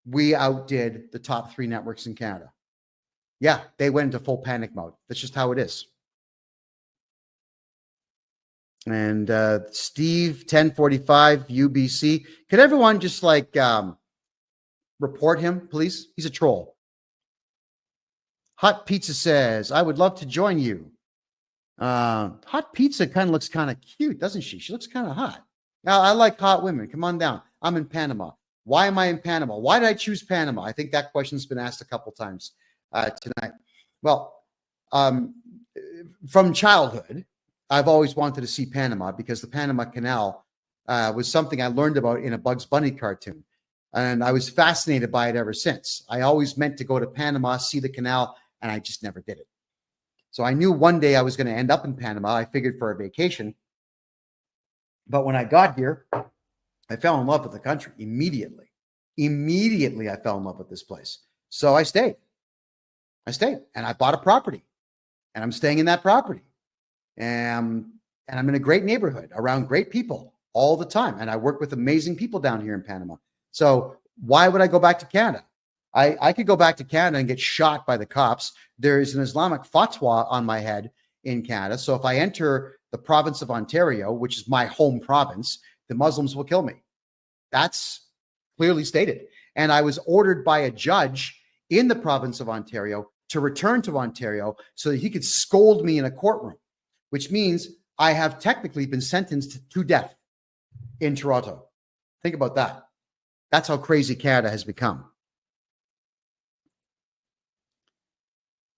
we outdid the top 3 networks in Canada. Yeah, they went into full panic mode. That's just how it is. And Steve 1045 UBC, could everyone just report him, please? He's a troll. Hot Pizza says, I would love to join you. Hot Pizza kind of looks kind of cute, doesn't she? She looks kind of hot. Now, I like hot women. Come on down. I'm in Panama. Why am I in Panama? Why did I choose Panama? I think that question's been asked a couple times tonight. Well, from childhood, I've always wanted to see Panama because the Panama Canal was something I learned about in a Bugs Bunny cartoon. And I was fascinated by it ever since. I always meant to go to Panama, see the canal, and I just never did it. So I knew one day I was going to end up in Panama. I figured for a vacation. But when I got here, I fell in love with the country immediately. Immediately, I fell in love with this place. So I stayed. And I bought a property. And I'm staying in that property. And I'm in a great neighborhood around great people all the time. And I work with amazing people down here in Panama. So why would I go back to Canada? I could go back to Canada and get shot by the cops. There is an Islamic fatwa on my head in Canada. So if I enter the province of Ontario, which is my home province, the Muslims will kill me. That's clearly stated. And I was ordered by a judge in the province of Ontario to return to Ontario so that he could scold me in a courtroom, which means I have technically been sentenced to death in Toronto. Think about that. That's how crazy Canada has become.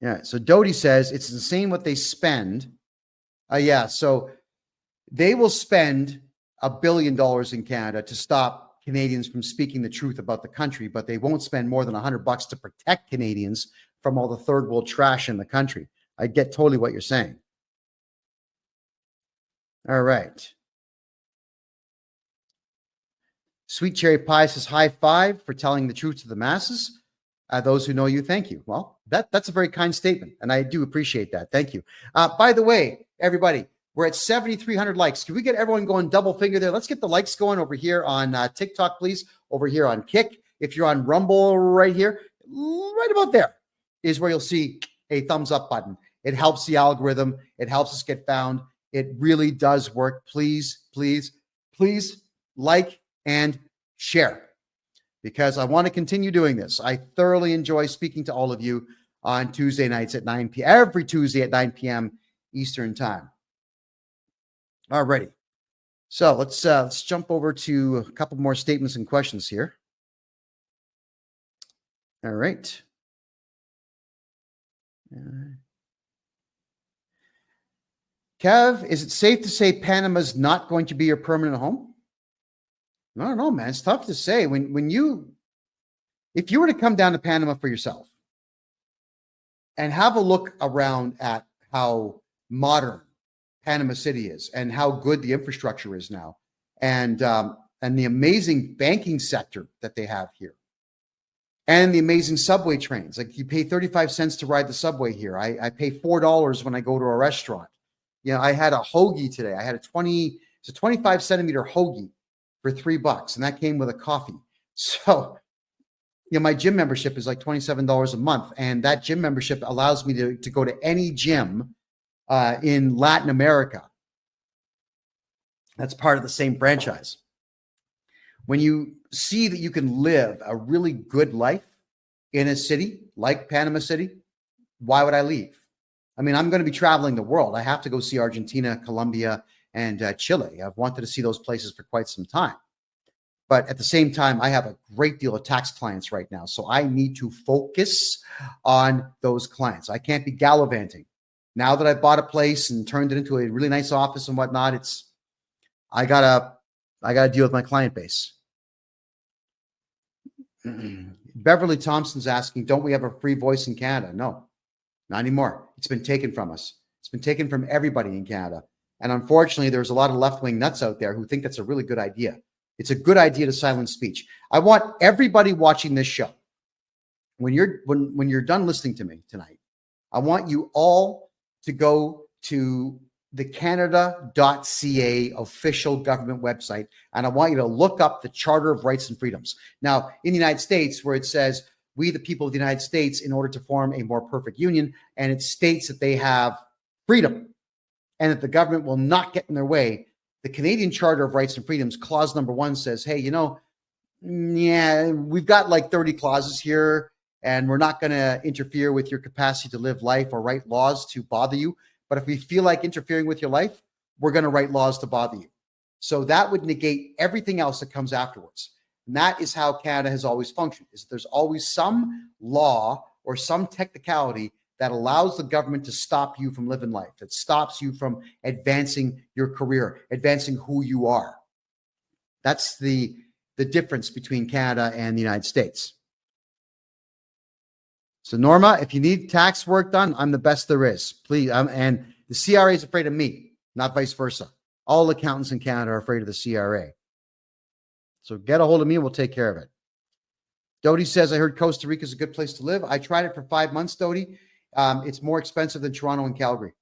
Yeah, so Doty says it's insane what they spend. Yeah, so they will spend $1 billion in Canada to stop Canadians from speaking the truth about the country, but they won't spend more than $100 to protect Canadians from all the third world trash in the country. I get totally what you're saying. All right. Sweet Cherry Pie says, high five for telling the truth to the masses. Those who know you, thank you. Well, that's a very kind statement, and I do appreciate that. Thank you. By the way, everybody, we're at 7,300 likes. Can we get everyone going double finger there? Let's get the likes going over here on TikTok, please. Over here on Kick. If you're on Rumble right here, right about there is where you'll see a thumbs up button. It helps the algorithm. It helps us get found. It really does work. Please, please, please like and share, because I want to continue doing this. I thoroughly enjoy speaking to all of you on Tuesday nights at 9 p.m. every Tuesday at 9 p.m. Eastern time. All righty. So let's jump over to a couple more statements and questions here. All right. Kev, is it safe to say Panama's not going to be your permanent home? I don't know, man. It's tough to say. If you were to come down to Panama for yourself and have a look around at how modern Panama City is and how good the infrastructure is now, and the amazing banking sector that they have here, and the amazing subway trains. Like, you pay 35 cents to ride the subway here. I pay $4 when I go to a restaurant. You know, I had a hoagie today. I had it's a 25 centimeter hoagie for $3, and that came with a coffee. So, you know, my gym membership is like $27 a month, and that gym membership allows me to go to any gym in Latin America. That's part of the same franchise. When you see that you can live a really good life in a city like Panama City, why would I leave? I mean, I'm going to be traveling the world. I have to go see Argentina, Colombia, and Chile. I've wanted to see those places for quite some time. But at the same time, I have a great deal of tax clients right now. So I need to focus on those clients. I can't be gallivanting. Now that I've bought a place and turned it into a really nice office and whatnot, I gotta deal with my client base. Beverly Thompson's asking, don't we have a free voice in Canada? No, not anymore. It's been taken from us. It's been taken from everybody in Canada. And unfortunately, there's a lot of left-wing nuts out there who think that's a really good idea. It's a good idea to silence speech. I want everybody watching this show, when you're done listening to me tonight, I want you all to go to the Canada.ca official government website, and I want you to look up the Charter of Rights and Freedoms. Now, in the United States, where it says, we, the people of the United States, in order to form a more perfect union, and it states that they have freedom and that the government will not get in their way. The Canadian Charter of Rights and Freedoms, clause number 1 says, hey, we've got like 30 clauses here, and we're not going to interfere with your capacity to live life or write laws to bother you. But if we feel like interfering with your life, we're going to write laws to bother you. So that would negate everything else that comes afterwards. And that is how Canada has always functioned, is there's always some law or some technicality that allows the government to stop you from living life, that stops you from advancing your career, advancing who you are. That's the difference between Canada and the United States. So Norma, if you need tax work done, I'm the best there is. Please, and the CRA is afraid of me, not vice versa. All accountants in Canada are afraid of the CRA. So get a hold of me and we'll take care of it. Dodie says, I heard Costa Rica is a good place to live. I tried it for 5 months, Dodie. It's more expensive than Toronto and Calgary.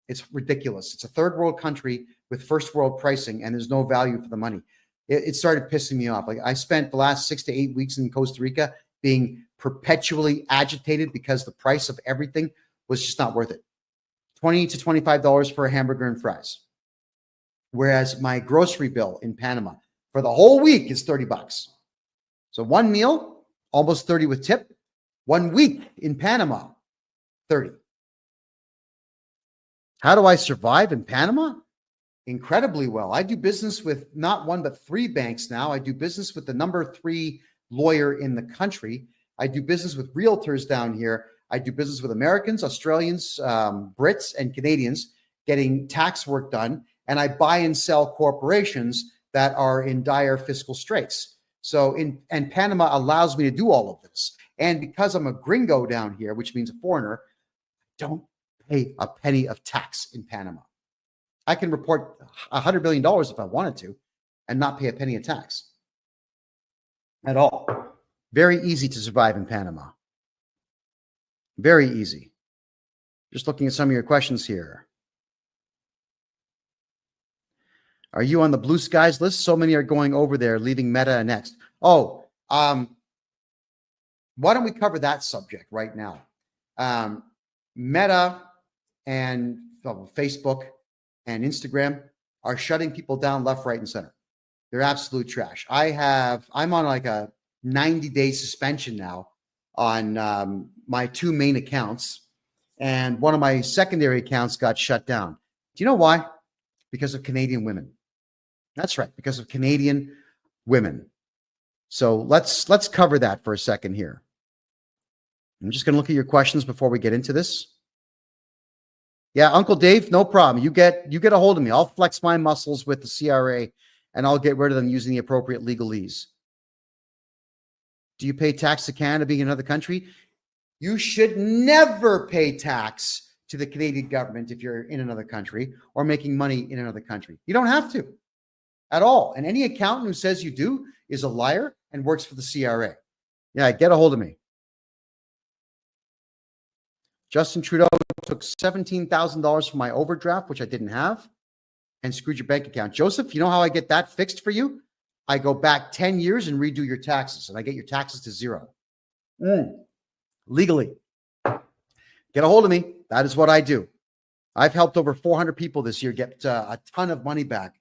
It's ridiculous. It's a third world country with first world pricing, and there's no value for the money. It started pissing me off. Like, I spent the last 6 to 8 weeks in Costa Rica being perpetually agitated because the price of everything was just not worth it. $20 to $25 for a hamburger and fries. Whereas my grocery bill in Panama for the whole week is $30. So one meal, almost 30 with tip. 1 week in Panama, 30. How do I survive in Panama? Incredibly well. I do business with not one, but 3 banks now. I do business with the number 3 lawyer in the country. I do business with realtors down here. I do business with Americans, Australians, Brits, and Canadians getting tax work done. And I buy and sell corporations that are in dire fiscal straits. So and Panama allows me to do all of this. And because I'm a gringo down here, which means a foreigner, don't pay a penny of tax in Panama. I can report $100 billion if I wanted to and not pay a penny of tax at all. Very easy to survive in Panama. Very easy. Just looking at some of your questions here. Are you on the Blue Skies list? So many are going over there, leaving Meta next. Oh, why don't we cover that subject right now? Meta and Facebook and Instagram are shutting people down left, right, and center. They're absolute trash. I'm on like a 90-day suspension now on my two main accounts, and one of my secondary accounts got shut down. Do you know why? Because of Canadian women. That's right, because of Canadian women. So let's cover that for a second here. I'm just going to look at your questions before we get into this. Yeah, Uncle Dave, no problem. You get a hold of me. I'll flex my muscles with the CRA, and I'll get rid of them using the appropriate legalese. Do you pay tax to Canada being another country? You should never pay tax to the Canadian government if you're in another country or making money in another country. You don't have to at all. And any accountant who says you do is a liar and works for the CRA. Yeah, get a hold of me. Justin Trudeau took $17,000 from my overdraft, which I didn't have, and screwed your bank account. Joseph, you know how I get that fixed for you? I go back 10 years and redo your taxes, and I get your taxes to zero. Legally. Get a hold of me. That is what I do. I've helped over 400 people this year get a ton of money back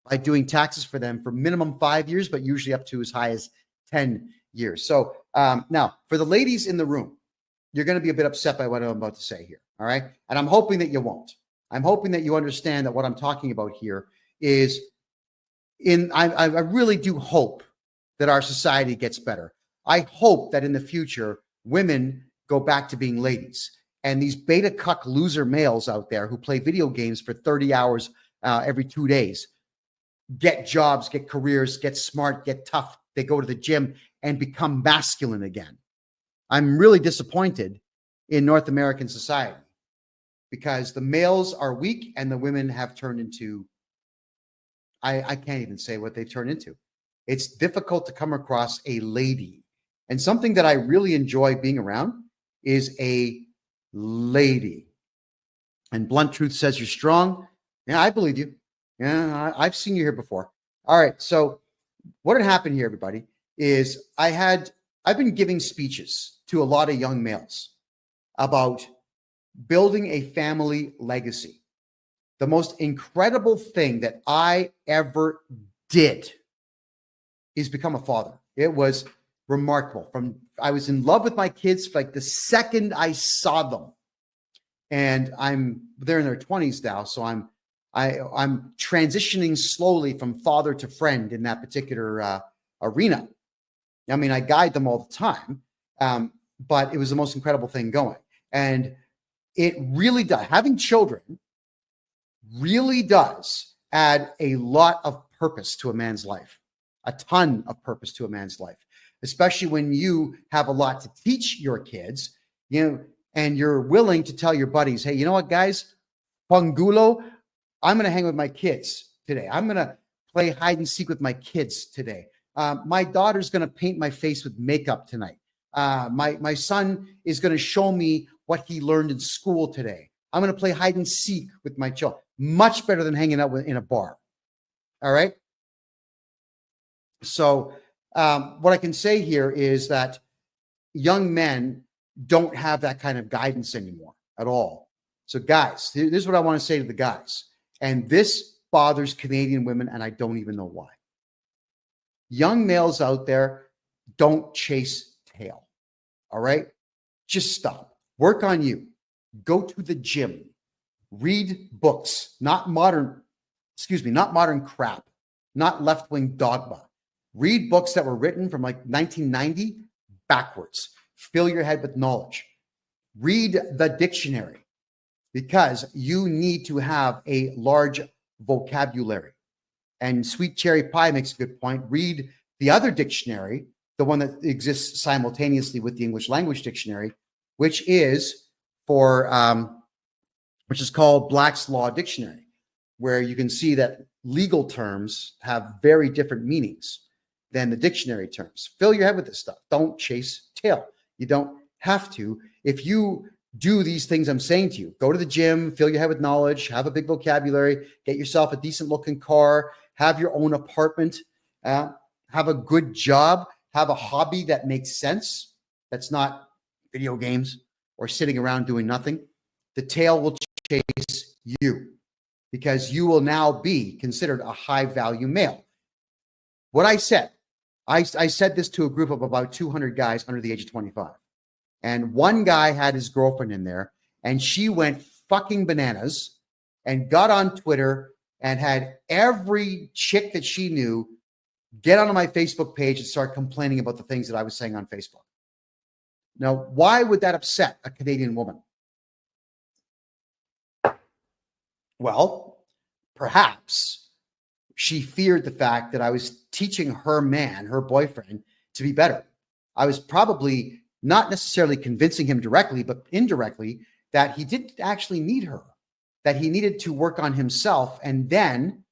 by doing taxes for them for minimum 5 years, but usually up to as high as 10 years. So now, for the ladies in the room, you're going to be a bit upset by what I'm about to say here, all right? And I'm hoping that you won't. I'm hoping that you understand that what I'm talking about here is I really do hope that our society gets better. I hope that in the future, women go back to being ladies. And these beta cuck loser males out there who play video games for 30 hours every 2 days get jobs, get careers, get smart, get tough. They go to the gym and become masculine again. I'm really disappointed in North American society because the males are weak and the women have turned into, I can't even say what they've turned into. It's difficult to come across a lady. And something that I really enjoy being around is a lady. And Blunt Truth says you're strong. Yeah, I believe you. Yeah, I've seen you here before. All right. So what had happened here, everybody, is I've been giving speeches to a lot of young males about building a family legacy. The most incredible thing that I ever did is become a father. It was remarkable. I was in love with my kids like the second I saw them. And they're in their 20s now, so I'm transitioning slowly from father to friend in that particular arena. I mean, I guide them all the time, but it was the most incredible thing going. And it really does. Having children really does add a lot of purpose to a man's life, a ton of purpose to a man's life, especially when you have a lot to teach your kids, and you're willing to tell your buddies, hey, you know what, guys, Pangulo, I'm going to hang with my kids today. I'm going to play hide and seek with my kids today. My daughter's going to paint my face with makeup tonight. My son is going to show me what he learned in school today. I'm going to play hide and seek with my children. Much better than hanging out in a bar. All right. So what I can say here is that young men don't have that kind of guidance anymore at all. So guys, this is what I want to say to the guys. And this bothers Canadian women, and I don't even know why. Young males out there, don't chase tail. All right? Just stop. Work on you. Go to the gym. Read books, not modern crap, not left-wing dogma. Read books that were written from like 1990 backwards. Fill your head with knowledge. Read the dictionary because you need to have a large vocabulary. And Sweet Cherry Pie makes a good point. Read the other dictionary, the one that exists simultaneously with the English language dictionary, which is called Black's Law Dictionary, where you can see that legal terms have very different meanings than the dictionary terms. Fill your head with this stuff. Don't chase tail. You don't have to. If you do these things I'm saying to you, go to the gym, fill your head with knowledge, have a big vocabulary, get yourself a decent looking car, have your own apartment, have a good job, have a hobby that makes sense. That's not video games or sitting around doing nothing. The tail will chase you because you will now be considered a high value male. What I said this to a group of about 200 guys under the age of 25. And one guy had his girlfriend in there and she went fucking bananas and got on Twitter and had every chick that she knew get onto my Facebook page and start complaining about the things that I was saying on Facebook. Now, why would that upset a Canadian woman? Well, perhaps she feared the fact that I was teaching her man, her boyfriend, to be better. I was probably not necessarily convincing him directly, but indirectly, that he didn't actually need her, that he needed to work on himself and then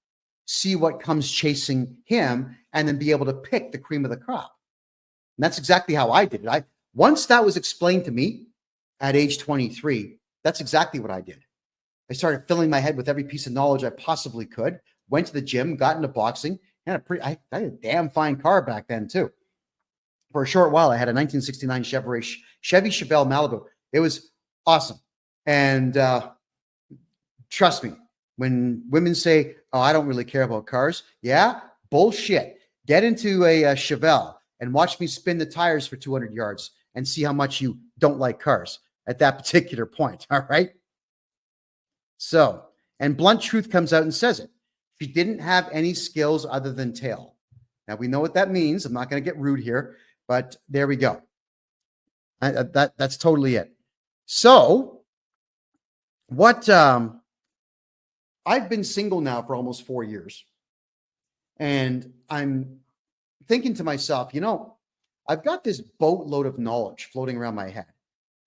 see what comes chasing him and then be able to pick the cream of the crop. And that's exactly how I did it. Once that was explained to me at age 23, that's exactly what I did. I started filling my head with every piece of knowledge I possibly could, went to the gym, got into boxing, and I had a damn fine car back then too. For a short while, I had a 1969 Chevy Chevelle Malibu. It was awesome. And trust me, when women say, oh, I don't really care about cars. Yeah, bullshit. Get into a Chevelle and watch me spin the tires for 200 yards and see how much you don't like cars at that particular point. All right. So, and blunt truth comes out and says it. She didn't have any skills other than tail. Now we know what that means. I'm not going to get rude here, but there we go. That's totally it. So what, I've been single now for almost 4 years. And I'm thinking to myself, I've got this boatload of knowledge floating around my head.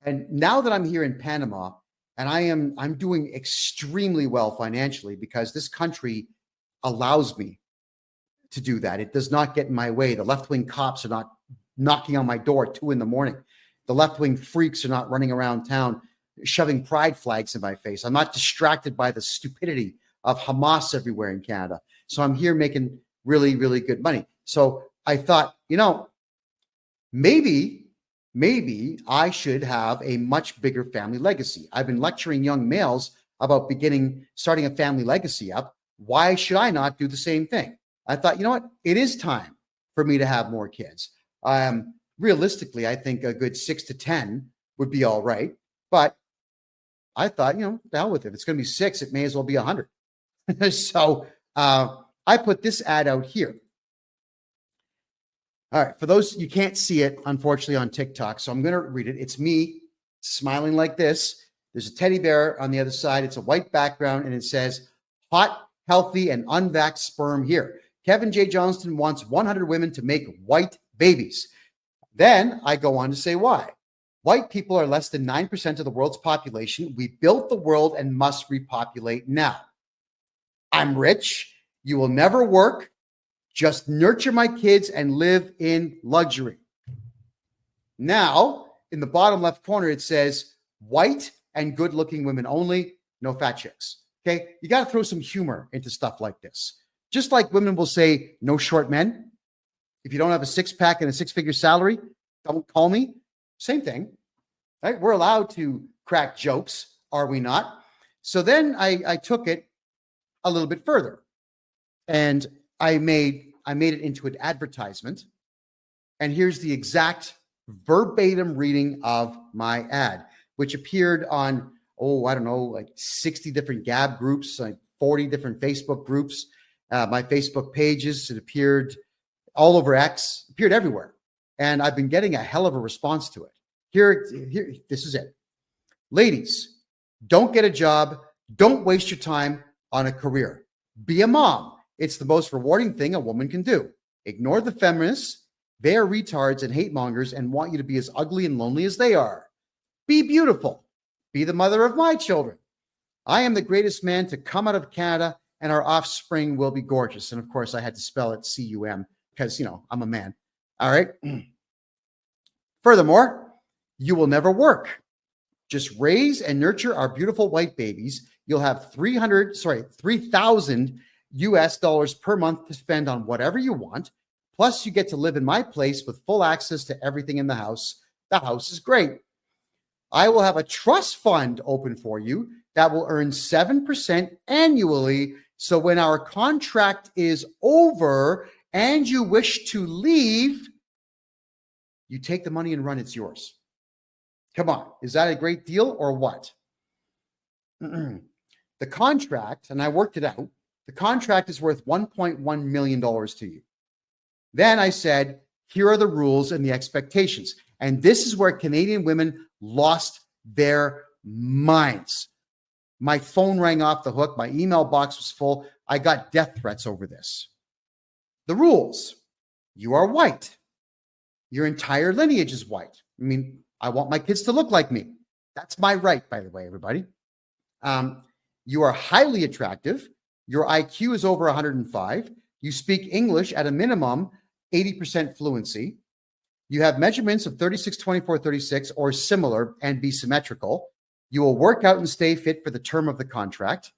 And now that I'm here in Panama and I'm doing extremely well financially because this country allows me to do that. It does not get in my way. The left-wing cops are not knocking on my door at 2 a.m. The left-wing freaks are not running around town shoving pride flags in my face. I'm not distracted by the stupidity of Hamas everywhere in Canada. So I'm here making really, really good money. So I thought, maybe I should have a much bigger family legacy. I've been lecturing young males about starting a family legacy up. Why should I not do the same thing? I thought, you know what? It is time for me to have more kids. Realistically, I think a good 6 to 10 would be all right. But I thought, the hell with it. If it's going to be 6, it may as well be 100. So I put this ad out here. All right. For those, you can't see it, unfortunately, on TikTok. So I'm going to read it. It's me smiling like this. There's a teddy bear on the other side. It's a white background, and it says, hot, healthy, and unvaxxed sperm here. KevinJJohnston wants 100 women to make white babies. Then I go on to say why. White people are less than 9% of the world's population. We built the world and must repopulate now. I'm rich. You will never work. Just nurture my kids and live in luxury. Now, in the bottom left corner, it says white and good-looking women only, no fat chicks. Okay? You got to throw some humor into stuff like this. Just like women will say, no short men. If you don't have a six-pack and a six-figure salary, don't call me. Same thing, right? We're allowed to crack jokes, are we not? So then I took it a little bit further, and I made it into an advertisement. And here's the exact verbatim reading of my ad, which appeared on, like 60 different Gab groups, like 40 different Facebook groups, my Facebook pages. It appeared all over X, appeared everywhere. And I've been getting a hell of a response to it. Here, this is it. Ladies, don't get a job. Don't waste your time on a career. Be a mom. It's the most rewarding thing a woman can do. Ignore the feminists. They are retards and hate mongers and want you to be as ugly and lonely as they are. Be beautiful. Be the mother of my children. I am the greatest man to come out of Canada, and our offspring will be gorgeous. And of course, I had to spell it C-U-M because, I'm a man. All right. Furthermore, you will never work. Just raise and nurture our beautiful white babies. You'll have $3,000 US dollars per month to spend on whatever you want. Plus, you get to live in my place with full access to everything in the house. The house is great. I will have a trust fund open for you that will earn 7% annually. So when our contract is over and you wish to leave, you take the money and run. It's yours. Come on. Is that a great deal or what? The contract, and I worked it out, the contract is worth $1.1 million to you. Then I said, here are the rules and the expectations. And this is where Canadian women lost their minds. My phone rang off the hook. My email box was full. I got death threats over this. The rules. You are white. Your entire lineage is white. I mean, I want my kids to look like me. That's my right, by the way, everybody. You are highly attractive. Your IQ is over 105. You speak English at a minimum 80% fluency. You have measurements of 36, 24, 36 or similar and be symmetrical. You will work out and stay fit for the term of the contract.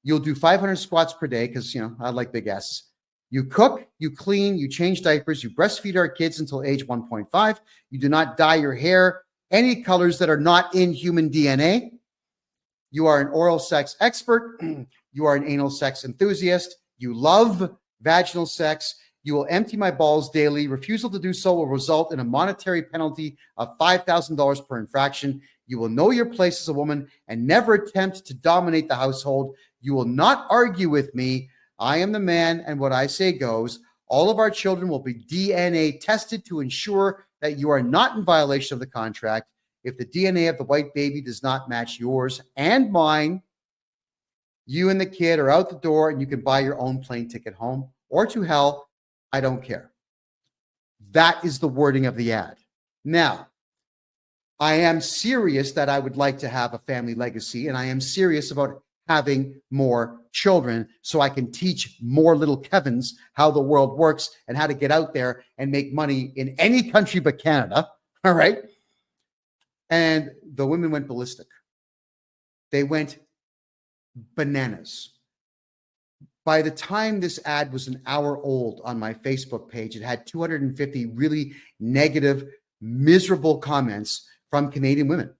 You'll do 500 squats per day because, I like big asses. You cook, you clean, you change diapers, you breastfeed our kids until age 1.5. You do not dye your hair any colors that are not in human DNA. You are an oral sex expert. You are an anal sex enthusiast. You love vaginal sex. You will empty my balls daily. Refusal to do so will result in a monetary penalty of $5,000 per infraction. You will know your place as a woman and never attempt to dominate the household. You will not argue with me. I am the man, and what I say goes. All of our children will be DNA tested to ensure that you are not in violation of the contract. If the DNA of the white baby does not match yours and mine, you and the kid are out the door and you can buy your own plane ticket home or to hell. I don't care. That is the wording of the ad. Now, I am serious that I would like to have a family legacy, and I am serious about having more children so I can teach more little Kevins how the world works and how to get out there and make money in any country but Canada. All right. And the women went ballistic. They went bananas. By the time this ad was an hour old on my Facebook page, it had 250 really negative, miserable comments from Canadian women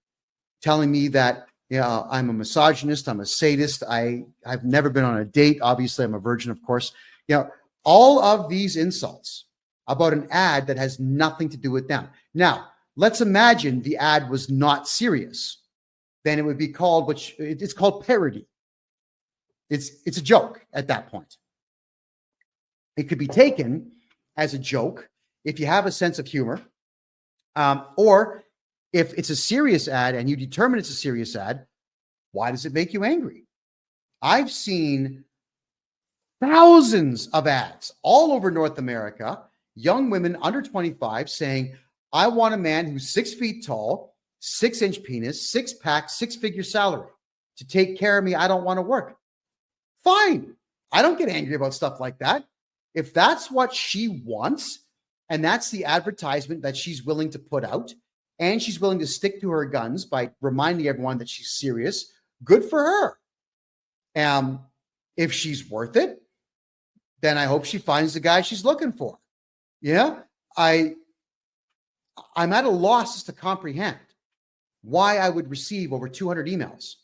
telling me that, I'm a misogynist, I'm a sadist, I've never been on a date. Obviously, I'm a virgin, of course. All of these insults about an ad that has nothing to do with them. Now, let's imagine the ad was not serious. Then it would be called, it's called parody. It's a joke at that point. It could be taken as a joke if you have a sense of humor, or if it's a serious ad and you determine it's a serious ad. Why does it make you angry? I've seen thousands of ads all over North America, young women under 25 saying, I want a man who's 6 feet tall, 6-inch penis, 6-pack, 6-figure salary to take care of me. I don't want to work. Fine. I don't get angry about stuff like that. If that's what she wants, and that's the advertisement that she's willing to put out, and she's willing to stick to her guns by reminding everyone that she's serious, good for her. If she's worth it, then I hope she finds the guy she's looking for. I'm at a loss as to comprehend why I would receive over 200 emails.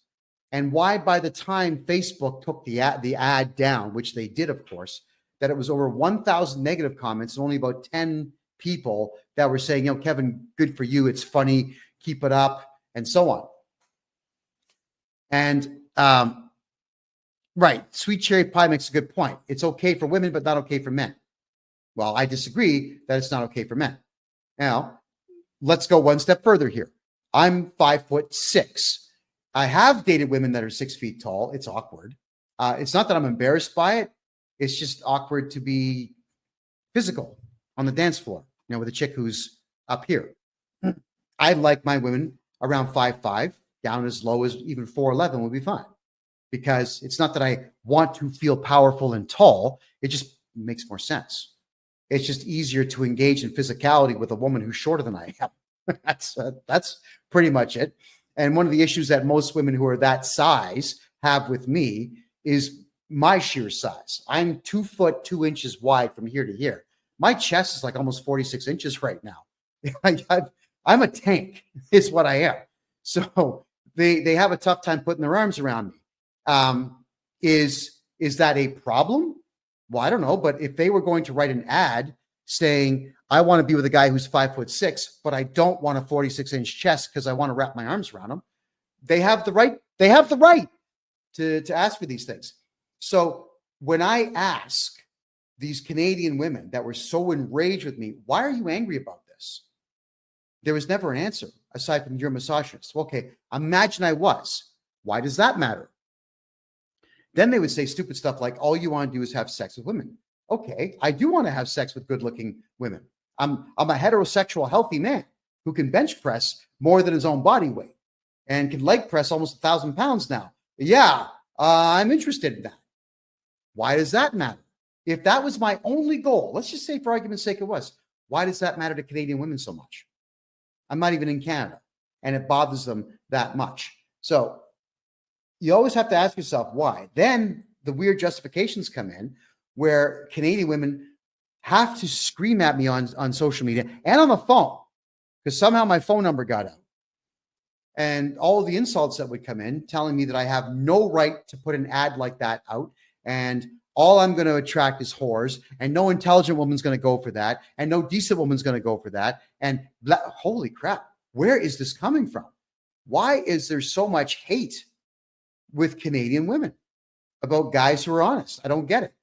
And why by the time Facebook took the ad down, which they did, of course, that it was over 1,000 negative comments and only about 10 people that were saying, Kevin, good for you. It's funny. Keep it up, and so on. And right, sweet cherry pie makes a good point. It's okay for women, but not okay for men. Well, I disagree that it's not okay for men. Now, let's go one step further here. I'm 5'6". I have dated women that are 6 feet tall. It's awkward. It's not that I'm embarrassed by it. It's just awkward to be physical on the dance floor, with a chick who's up here. I like my women around 5'5", down as low as even 4'11" would be fine. Because it's not that I want to feel powerful and tall. It just makes more sense. It's just easier to engage in physicality with a woman who's shorter than I am. That's pretty much it. And one of the issues that most women who are that size have with me is my sheer size. I'm 2 foot 2 inches wide from here to here. My chest is like almost 46 inches right now. I'm a tank is what I am. So they have a tough time putting their arms around me. Is that a problem? Well, I don't know. But if they were going to write an ad saying, I want to be with a guy who's 5'6", but I don't want a 46-inch chest because I want to wrap my arms around him, they have the right. They have the right to ask for these things. So when I ask these Canadian women that were so enraged with me, why are you angry about this? There was never an answer aside from, you're a misogynist. Okay, imagine I was. Why does that matter? Then they would say stupid stuff like, all you want to do is have sex with women. Okay, I do want to have sex with good-looking women. I'm a heterosexual, healthy man who can bench press more than his own body weight and can leg press almost 1,000 pounds now. Yeah, I'm interested in that. Why does that matter? If that was my only goal, let's just say for argument's sake it was, why does that matter to Canadian women so much? I'm not even in Canada, and it bothers them that much. So you always have to ask yourself why. Then the weird justifications come in where Canadian women have to scream at me on social media and on the phone because somehow my phone number got out. And all of the insults that would come in telling me that I have no right to put an ad like that out. And all I'm going to attract is whores, and no intelligent woman's going to go for that. And no decent woman's going to go for that. And holy crap, where is this coming from? Why is there so much hate with Canadian women about guys who are honest? I don't get it.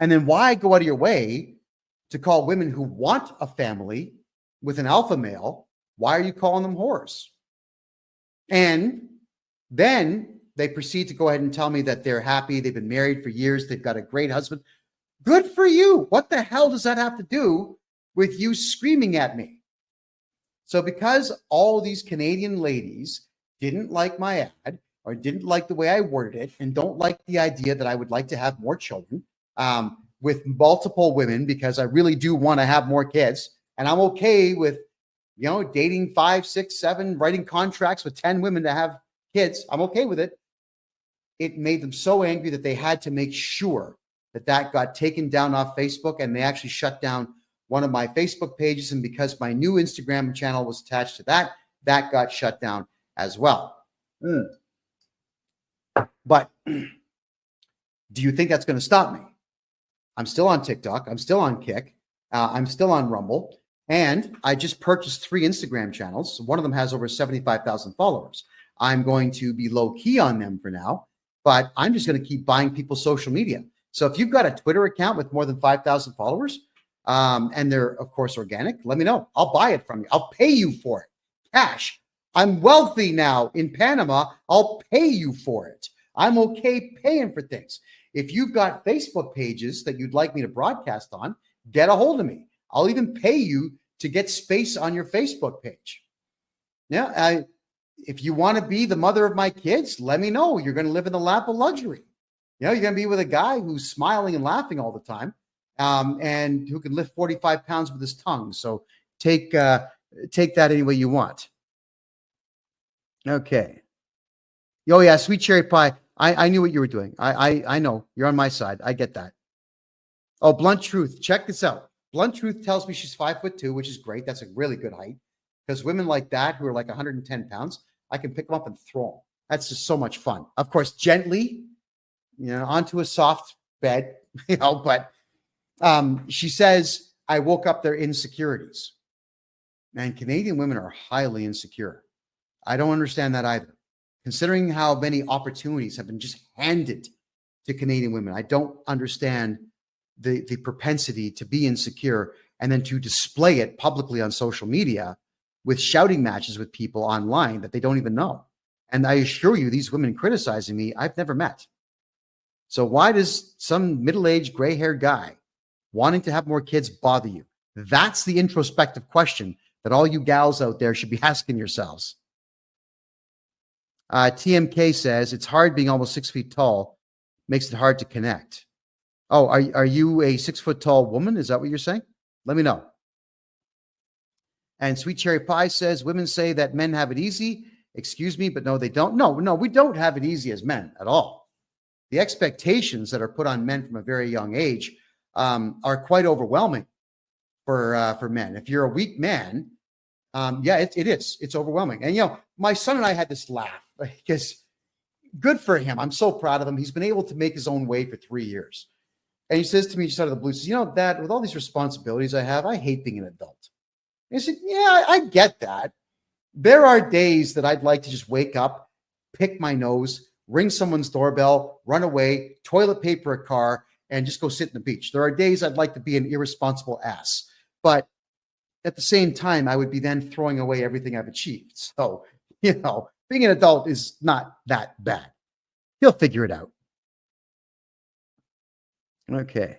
And then why go out of your way to call women who want a family with an alpha male? Why are you calling them whores? And then they proceed to go ahead and tell me that they're happy. They've been married for years. They've got a great husband. Good for you. What the hell does that have to do with you screaming at me? So because all these Canadian ladies didn't like my ad or didn't like the way I worded it and don't like the idea that I would like to have more children with multiple women, because I really do want to have more kids. And I'm okay with, dating 5, 6, 7, writing contracts with 10 women to have kids. I'm okay with it. It made them so angry that they had to make sure that got taken down off Facebook, and they actually shut down one of my Facebook pages. And because my new Instagram channel was attached to that got shut down as well. But do you think that's going to stop me? I'm still on TikTok. I'm still on Kick. I'm still on Rumble. And I just purchased 3 Instagram channels. One of them has over 75,000 followers. I'm going to be low key on them for now, but I'm just going to keep buying people's social media. So if you've got a Twitter account with more than 5,000 followers, and they're, of course, organic, let me know. I'll buy it from you. I'll pay you for it. Cash. I'm wealthy now in Panama. I'll pay you for it. I'm okay paying for things. If you've got Facebook pages that you'd like me to broadcast on, get a hold of me. I'll even pay you to get space on your Facebook page. Yeah, if you want to be the mother of my kids, let me know. You're going to live in the lap of luxury. You're going to be with a guy who's smiling and laughing all the time, and who can lift 45 pounds with his tongue. So take that any way you want. Okay. Oh yeah, sweet cherry pie. I knew what you were doing. I know you're on my side. I get that. Oh, Blunt Truth. Check this out. Blunt Truth tells me she's 5'2", which is great. That's a really good height, because women like that who are like 110 pounds, I can pick them up and throw them. That's just so much fun. Of course, gently, onto a soft bed, but she says, I woke up their insecurities. Man, Canadian women are highly insecure. I don't understand that either. Considering how many opportunities have been just handed to Canadian women, I don't understand the propensity to be insecure and then to display it publicly on social media with shouting matches with people online that they don't even know. And I assure you, these women criticizing me, I've never met. So why does some middle-aged, gray-haired guy wanting to have more kids bother you? That's the introspective question that all you gals out there should be asking yourselves. TMK says, it's hard being almost 6 feet tall. Makes it hard to connect. Oh, are you a 6 foot tall woman? Is that what you're saying? Let me know. And Sweet Cherry Pie says, women say that men have it easy. Excuse me, but no, they don't. No, we don't have it easy as men at all. The expectations that are put on men from a very young age are quite overwhelming for men. If you're a weak man, Yeah, it is. It's overwhelming. And, my son and I had this laugh because good for him. I'm so proud of him. He's been able to make his own way for 3 years. And he says to me just out of the blue, says, Dad, with all these responsibilities I have, I hate being an adult. And I said, yeah, I get that. There are days that I'd like to just wake up, pick my nose, ring someone's doorbell, run away, toilet paper a car, and just go sit in the beach. There are days I'd like to be an irresponsible ass. But at the same time, I would be then throwing away everything I've achieved. So, being an adult is not that bad. He'll figure it out. Okay.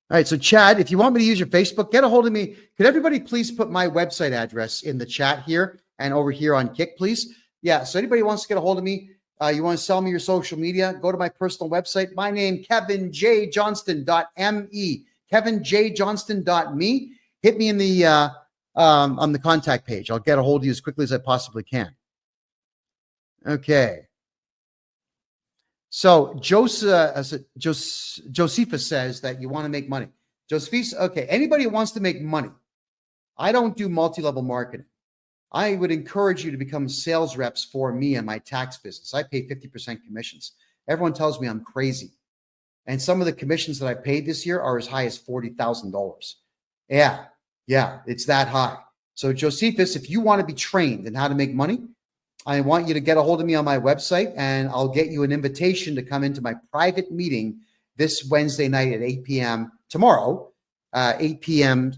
All right. So, Chad, if you want me to use your Facebook, get a hold of me. Could everybody please put my website address in the chat here and over here on Kick, please? Yeah. So, anybody wants to get a hold of me, you want to sell me your social media, go to my personal website. My name, KevinJJohnston.me, KevinJJohnston.me. Hit me in the on the contact page. I'll get a hold of you as quickly as I possibly can. Okay. So Josephus says that you want to make money. Josephus, okay. Anybody who wants to make money, I don't do multi-level marketing. I would encourage you to become sales reps for me and my tax business. I pay 50% commissions. Everyone tells me I'm crazy. And some of the commissions that I paid this year are as high as $40,000. Yeah, it's that high. So Josephus, if you want to be trained in how to make money, I want you to get a hold of me on my website, and I'll get you an invitation to come into my private meeting this Wednesday night at 8 p.m. tomorrow, 8 p.m.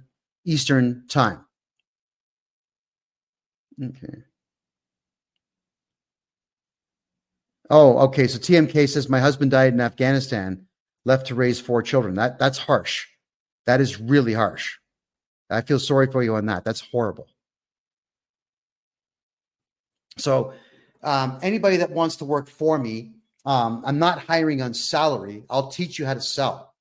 Eastern time. Okay. Oh, okay. So TMK says, my husband died in Afghanistan, left to raise 4 children. That's harsh. That is really harsh. I feel sorry for you on that. That's horrible. So anybody that wants to work for me, I'm not hiring on salary. I'll teach you how to sell.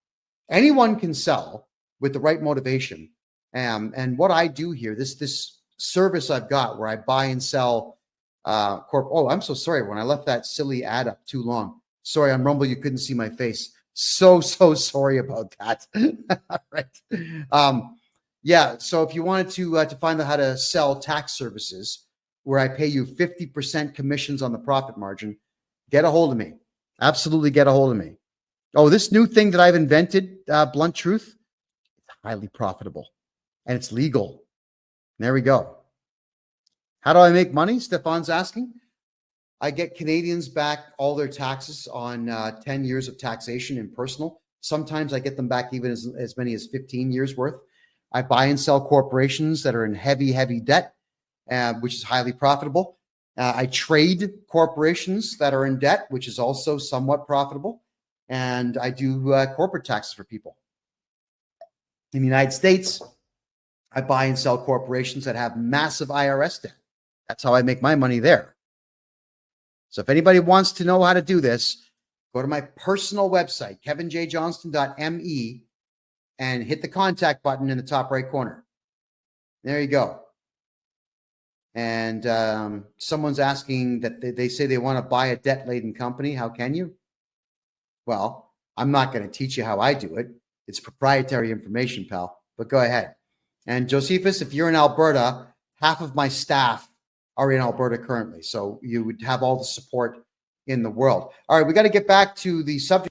Anyone can sell with the right motivation. And what I do here, this service I've got where I buy and sell Oh, I'm so sorry when I left that silly ad up too long. Sorry, I'm Rumble. You couldn't see my face. So sorry about that. All right. Yeah. So if you wanted to find out how to sell tax services where I pay you 50% commissions on the profit margin, get a hold of me. Absolutely get a hold of me. Oh, this new thing that I've invented, Blunt Truth, it's highly profitable and it's legal. There we go. How do I make money? Stefan's asking. I get Canadians back all their taxes on 10 years of taxation in personal. Sometimes I get them back even as many as 15 years worth. I buy and sell corporations that are in heavy debt, which is highly profitable. I trade corporations that are in debt, which is also somewhat profitable. And I do corporate taxes for people. In the United States, I buy and sell corporations that have massive IRS debt. That's how I make my money there. So if anybody wants to know how to do this, go to my personal website, KevinJJohnston.me, and hit the contact button in the top right corner. There you go. And someone's asking that they say they want to buy a debt-laden company. How can you? Well, I'm not going to teach you how I do it. It's proprietary information, pal, but go ahead. And Josephus, if you're in Alberta, half of my staff are in Alberta currently. So you would have all the support in the world. All right, we got to get back to the subject,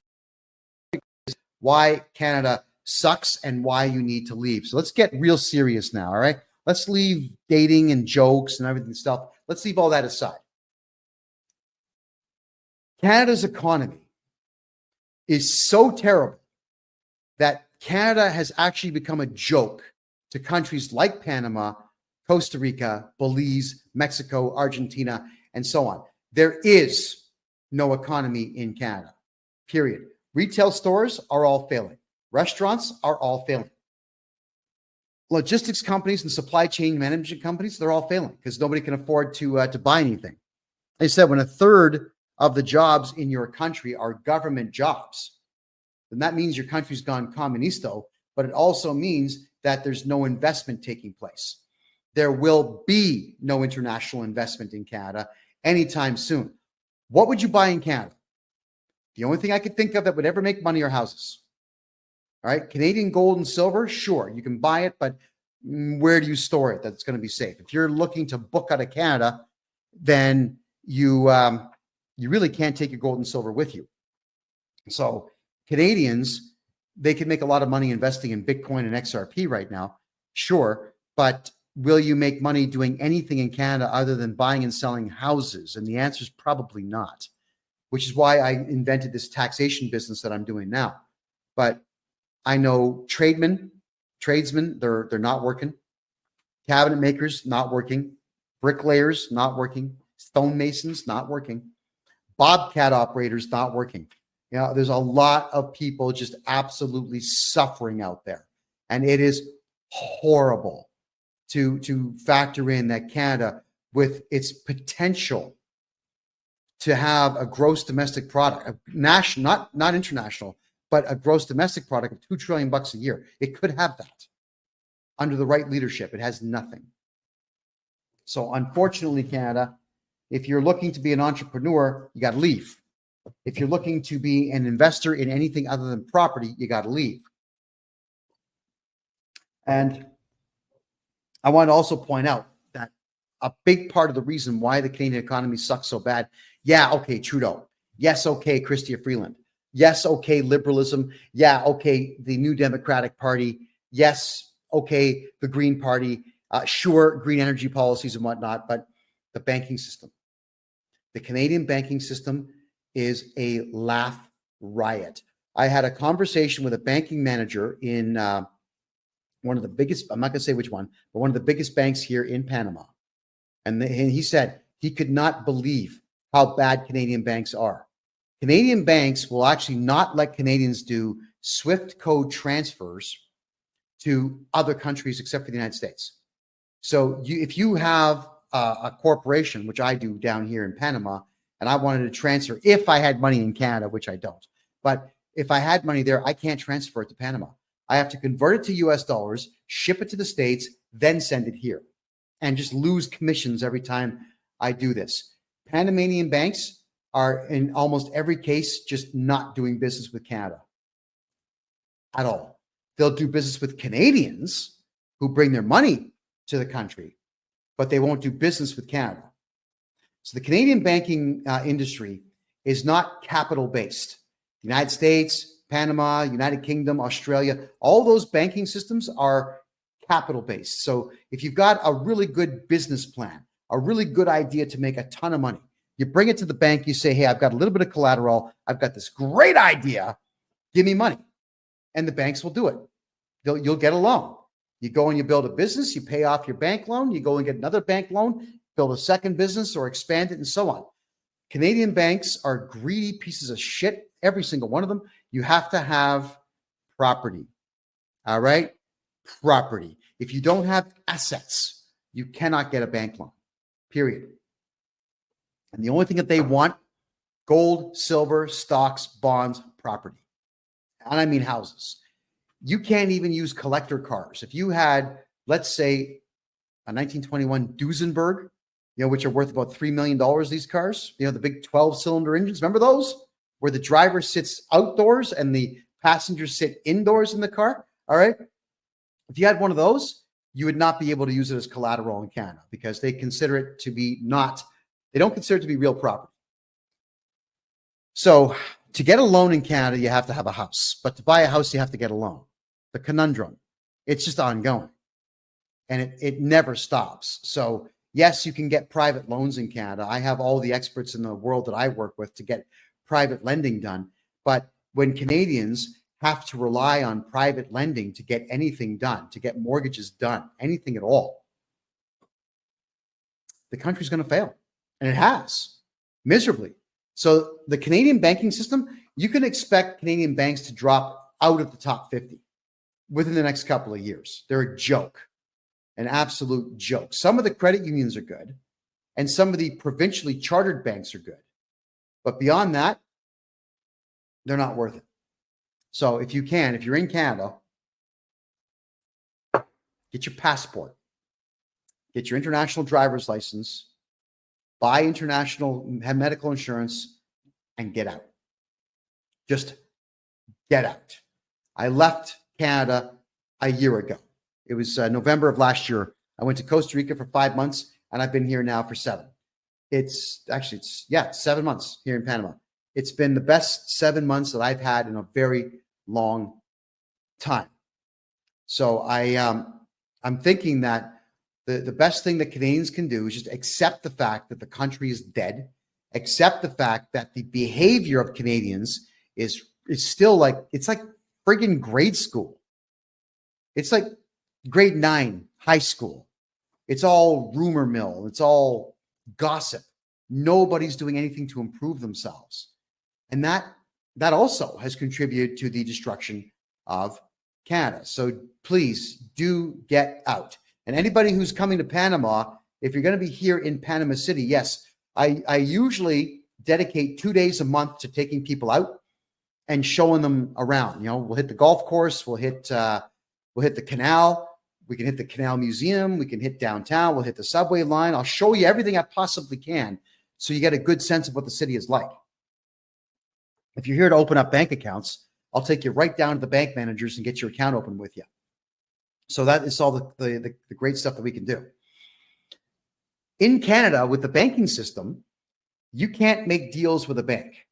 why Canada sucks and why you need to leave. So let's get real serious now, all right? Let's leave dating and jokes and everything stuff. Let's leave all that aside. Canada's economy is so terrible that Canada has actually become a joke to countries like Panama, Costa Rica, Belize, Mexico, Argentina, and so on. There is no economy in Canada, period. Retail stores are all failing. Restaurants are all failing. Logistics companies and supply chain management companies, they're all failing because nobody can afford to buy anything. They said when a third of the jobs in your country are government jobs, then that means your country's gone comunisto, but it also means that there's no investment taking place. There will be no international investment in Canada anytime soon. What would you buy in Canada? The only thing I could think of that would ever make money are houses. All right, Canadian gold and silver, sure, you can buy it, but where do you store it that's going to be safe? If you're looking to book out of Canada, then you really can't take your gold and silver with you. So Canadians, they can make a lot of money investing in Bitcoin and XRP right now, sure, but will you make money doing anything in Canada other than buying and selling houses? And the answer is probably not, which is why I invented this taxation business that I'm doing now. But I know tradesmen, they're not working. Cabinet makers, not working. Bricklayers, not working. Stonemasons, not working. Bobcat operators, not working. You know, there's a lot of people just absolutely suffering out there. And it is horrible to factor in that Canada, with its potential to have a gross domestic product, a national, not international, but a gross domestic product of $2 trillion a year. It could have that under the right leadership. It has nothing. So unfortunately, Canada, if you're looking to be an entrepreneur, you got to leave. If you're looking to be an investor in anything other than property, you got to leave. And I want to also point out that a big part of the reason why the Canadian economy sucks so bad, yeah, okay, Trudeau. Yes, okay, Chrystia Freeland. Yes, okay, liberalism. Yeah, okay, the New Democratic Party. Yes, okay, the Green Party. Sure, green energy policies and whatnot, but the banking system. The Canadian banking system is a laugh riot. I had a conversation with a banking manager in one of the biggest, I'm not going to say which one, but one of the biggest banks here in Panama. And he said he could not believe how bad Canadian banks are. Canadian banks will actually not let Canadians do SWIFT code transfers to other countries except for the United States. So if you have a corporation, which I do down here in Panama, and I wanted to transfer, if I had money in Canada, which I don't, but if I had money there, I can't transfer it to Panama. I have to convert it to US dollars, ship it to the States, then send it here, and just lose commissions every time I do this. Panamanian banks are in almost every case just not doing business with Canada at all. They'll do business with Canadians who bring their money to the country, but they won't do business with Canada. So the Canadian banking industry is not capital based. United States, Panama, United Kingdom, Australia, all those banking systems are capital based. So if you've got a really good business plan, a really good idea to make a ton of money, you bring it to the bank, you say, hey, I've got a little bit of collateral. I've got this great idea. Give me money. And the banks will do it. You'll get a loan. You go and you build a business, you pay off your bank loan, you go and get another bank loan, build a second business or expand it and so on. Canadian banks are greedy pieces of shit, every single one of them. You have to have property, all right? Property. If you don't have assets, you cannot get a bank loan, period. And the only thing that they want, gold, silver, stocks, bonds, property. And I mean houses. You can't even use collector cars. If you had, let's say, a 1921 Duesenberg, which are worth about $3 million, these cars, the big 12-cylinder engines. Remember those? Where the driver sits outdoors and the passengers sit indoors in the car. All right. If you had one of those, you would not be able to use it as collateral in Canada because they consider it to be they don't consider it to be real property. So to get a loan in Canada, you have to have a house. But to buy a house, you have to get a loan. The conundrum. It's just ongoing. And it never stops. So yes, you can get private loans in Canada. I have all the experts in the world that I work with to get private lending done. But when Canadians have to rely on private lending to get anything done, to get mortgages done, anything at all, the country's going to fail. And it has, miserably. So the Canadian banking system, you can expect Canadian banks to drop out of the top 50 within the next couple of years. They're a joke, an absolute joke. Some of the credit unions are good, and some of the provincially chartered banks are good. But beyond that, they're not worth it. So if you're in Canada, get your passport, get your international driver's license, buy international medical insurance, and get out. Just get out. I left Canada a year ago. It was November of last year. I went to Costa Rica for 5 months, and I've been here now for 7. It's 7 months here in Panama. It's been the best 7 months that I've had in a very long time. So I'm thinking that the best thing that Canadians can do is just accept the fact that the country is dead, accept the fact that the behavior of Canadians is still like, it's like friggin' grade school. It's like grade 9 high school. It's all rumor mill. It's all gossip. Nobody's doing anything to improve themselves. And that also has contributed to the destruction of Canada. So please do get out. And anybody who's coming to Panama, if you're going to be here in Panama City, yes, I usually dedicate 2 days a month to taking people out and showing them around. You know, we'll hit the golf course, we'll hit the canal, we can hit the Canal Museum, we can hit downtown, we'll hit the subway line. I'll show you everything I possibly can so you get a good sense of what the city is like. If you're here to open up bank accounts, I'll take you right down to the bank managers and get your account open with you. So that is all the great stuff that we can do. In Canada, with the banking system, you can't make deals with a bank.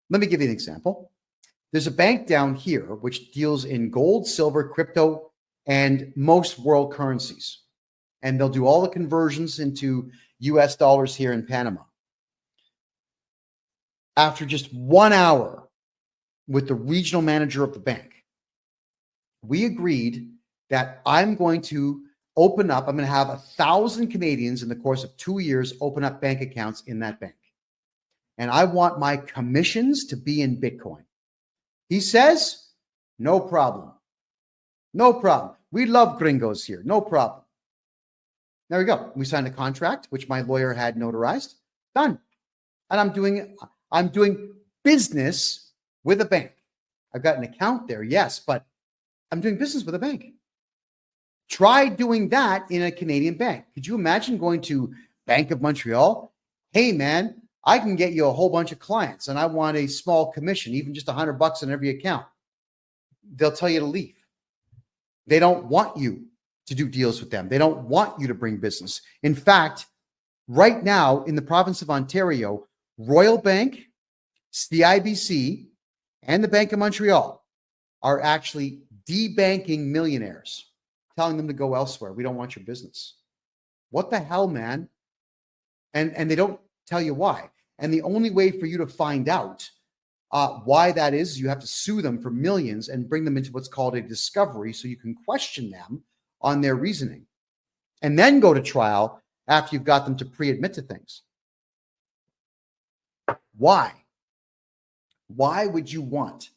Let me give you an example. There's a bank down here which deals in gold, silver, crypto, and most world currencies. And they'll do all the conversions into US dollars here in Panama. After just 1 hour with the regional manager of the bank, we agreed that I'm going to have 1,000 Canadians in the course of 2 years open up bank accounts in that bank. And I want my commissions to be in Bitcoin. He says, no problem. No problem. We love gringos here. No problem. There we go. We signed a contract, which my lawyer had notarized. Done. And I'm doing business with a bank. I've got an account there, yes, but I'm doing business with a bank. Try doing that in a Canadian bank. Could you imagine going to Bank of Montreal? Hey, man, I can get you a whole bunch of clients and I want a small commission, even just $100 on every account. They'll tell you to leave. They don't want you to do deals with them. They don't want you to bring business. In fact, right now in the province of Ontario, Royal Bank, CIBC, and the Bank of Montreal are actually debanking millionaires, telling them to go elsewhere. We don't want your business. What the hell, man? And they don't tell you why. And the only way for you to find out why that is, you have to sue them for millions and bring them into what's called a discovery so you can question them on their reasoning. And then go to trial after you've got them to pre-admit to things. Why? Why would you want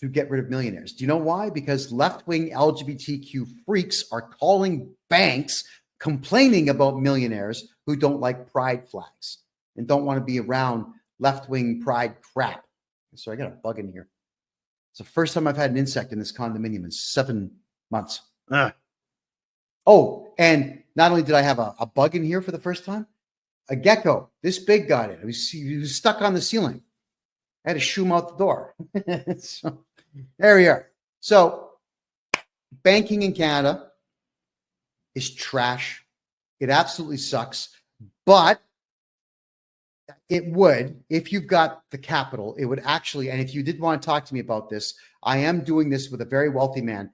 to get rid of millionaires? Do you know why? Because left-wing LGBTQ freaks are calling banks complaining about millionaires who don't like pride flags and don't want to be around left-wing pride crap. So I got a bug in here. It's the first time I've had an insect in this condominium in 7 months. Oh, and not only did I have a bug in here for the first time, a gecko this big got in. He was stuck on the ceiling. I had to shoo him out the door. So, there we are. So banking in Canada is trash. It absolutely sucks. But it would, if you've got the capital, it would actually, and if you did want to talk to me about this, I am doing this with a very wealthy man.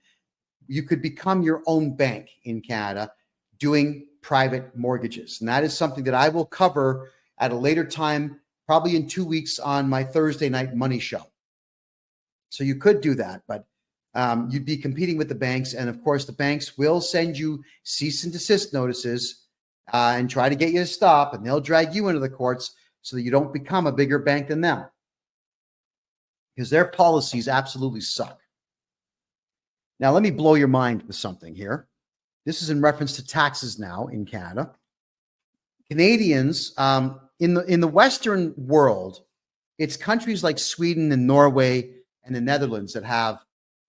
You could become your own bank in Canada doing private mortgages. And that is something that I will cover at a later time, probably in 2 weeks on my Thursday night money show. So you could do that, but you'd be competing with the banks. And of course, the banks will send you cease and desist notices and try to get you to stop, and they'll drag you into the courts so that you don't become a bigger bank than them, because their policies absolutely suck. Now, let me blow your mind with something here. This is in reference to taxes now in Canada. Canadians, in the Western world, it's countries like Sweden and Norway and the Netherlands that have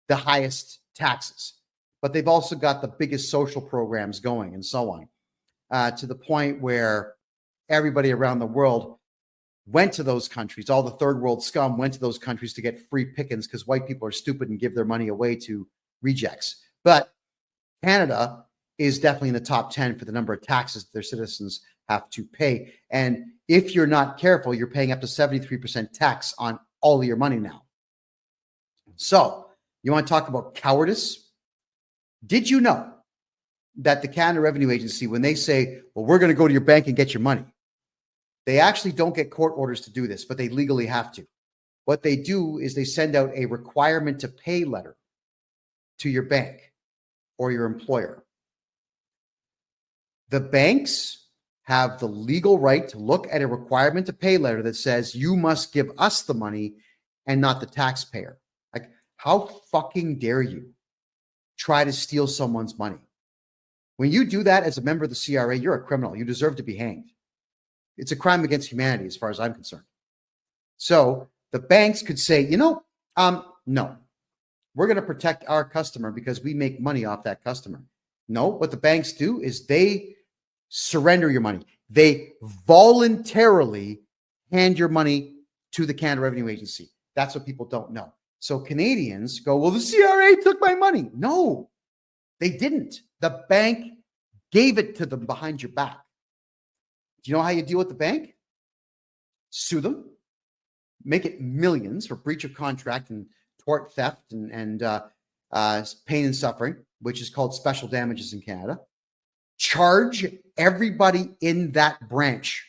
the highest taxes, but they've also got the biggest social programs going and so on, to the point where everybody around the world went to those countries. All the third world scum went to those countries to get free pickings because white people are stupid and give their money away to rejects. But Canada is definitely in the top 10 for the number of taxes their citizens have to pay. And if you're not careful, you're paying up to 73% tax on all of your money now. So you want to talk about cowardice? Did you know that the Canada Revenue Agency, when they say, well, we're going to go to your bank and get your money, they actually don't get court orders to do this, but they legally have to. What they do is they send out a requirement to pay letter to your bank or your employer. The banks have the legal right to look at a requirement to pay letter that says you must give us the money and not the taxpayer. Like, how fucking dare you try to steal someone's money? When you do that as a member of the CRA, you're a criminal. You deserve to be hanged. It's a crime against humanity as far as I'm concerned. So the banks could say, no, we're going to protect our customer because we make money off that customer. No, what the banks do is they surrender your money. They voluntarily hand your money to the Canada Revenue Agency. That's what people don't know. So Canadians go, well, the CRA took my money. No, they didn't. The bank gave it to them behind your back. Do you know how you deal with the bank? Sue them, make it millions for breach of contract and tort theft and pain and suffering, which is called special damages in Canada. Charge everybody in that branch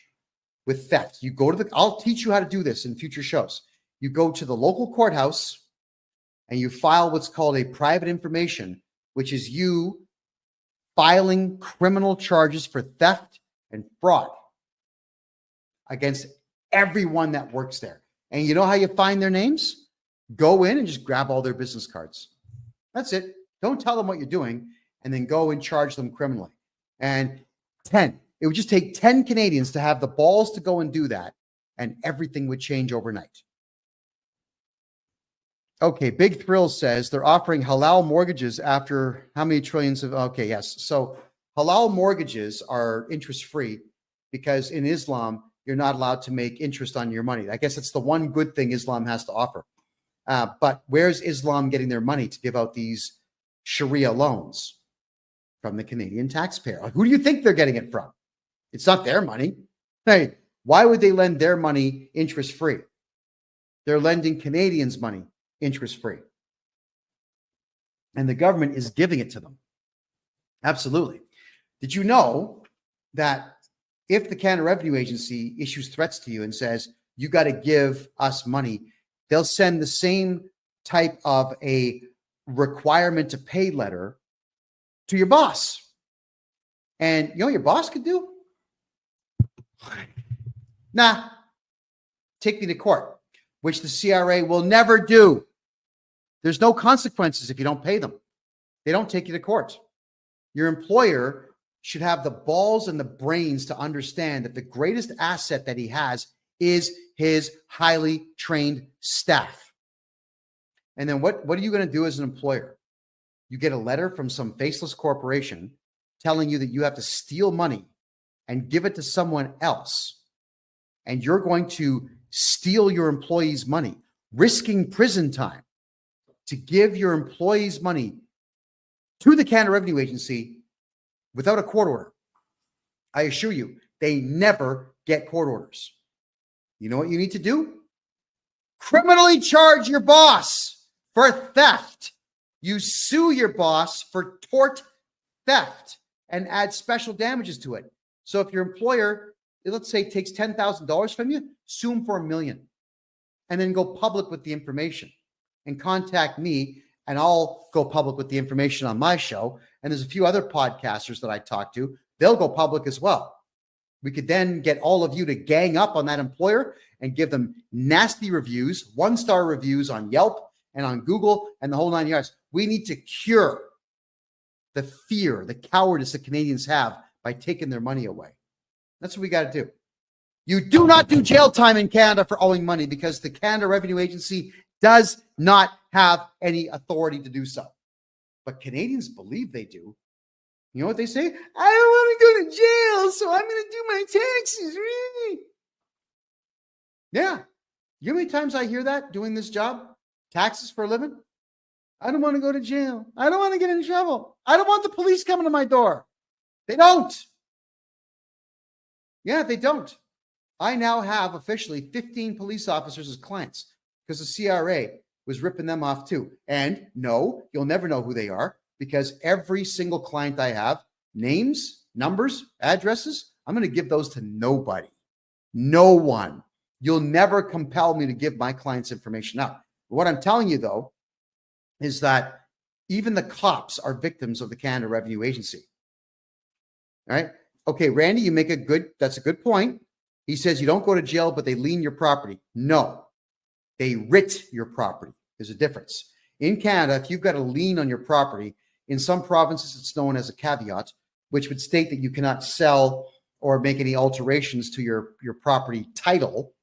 with theft. You go to I'll teach you how to do this in future shows. You go to the local courthouse and you file what's called a private information, which is you filing criminal charges for theft and fraud against everyone that works there. And you know how you find their names? Go in and just grab all their business cards. That's it. Don't tell them what you're doing, and then go and charge them criminally. And it would just take 10 Canadians to have the balls to go and do that, and everything would change overnight. Okay, Big Thrill says they're offering halal mortgages after how many trillions of... Okay, yes. So halal mortgages are interest-free because in Islam, you're not allowed to make interest on your money. I guess it's the one good thing Islam has to offer. But where's Islam getting their money to give out these Sharia loans? From the Canadian taxpayer. Who do you think they're getting it from? It's not their money. Hey, why would they lend their money interest-free? They're lending Canadians money interest-free. And the government is giving it to them. Absolutely. Did you know that if the Canada Revenue Agency issues threats to you and says, you got to give us money, they'll send the same type of a requirement to pay letter to your boss. And you know what your boss could do? Nah, take me to court, which the CRA will never do. There's no consequences if you don't pay them. They don't take you to court. Your employer should have the balls and the brains to understand that the greatest asset that he has is his highly trained staff. And then what are you going to do as an employer? You get a letter from some faceless corporation telling you that you have to steal money and give it to someone else. And you're going to steal your employees' money, risking prison time to give your employees' money to the Canada Revenue Agency without a court order. I assure you, they never get court orders. You know what you need to do? Criminally charge your boss for theft. You sue your boss for tort theft and add special damages to it. So if your employer, let's say, takes $10,000 from you, sue him for $1 million and then go public with the information and contact me and I'll go public with the information on my show. And there's a few other podcasters that I talk to. They'll go public as well. We could then get all of you to gang up on that employer and give them nasty reviews, 1-star reviews on Yelp and on Google and the whole 9 yards. We need to cure the fear, the cowardice that Canadians have by taking their money away. That's what we got to do. You do not do jail time in Canada for owing money because the Canada Revenue Agency does not have any authority to do so. But Canadians believe they do. You know what they say? I don't want to go to jail, so I'm going to do my taxes. Yeah. You know how many times I hear that doing this job? Taxes for a living? I don't want to go to jail. I don't want to get in trouble. I don't want the police coming to my door. They don't. Yeah, they don't. I now have officially 15 police officers as clients because the CRA was ripping them off too. And no, you'll never know who they are because every single client I have, names, numbers, addresses, I'm going to give those to nobody. No one. You'll never compel me to give my clients information out. What I'm telling you, though, is that even the cops are victims of the Canada Revenue Agency. All right. Okay, Randy, that's a good point. He says you don't go to jail, but they lien your property. No, they writ your property. There's a difference. In Canada, if you've got a lien on your property, in some provinces, it's known as a caveat, which would state that you cannot sell or make any alterations to your property title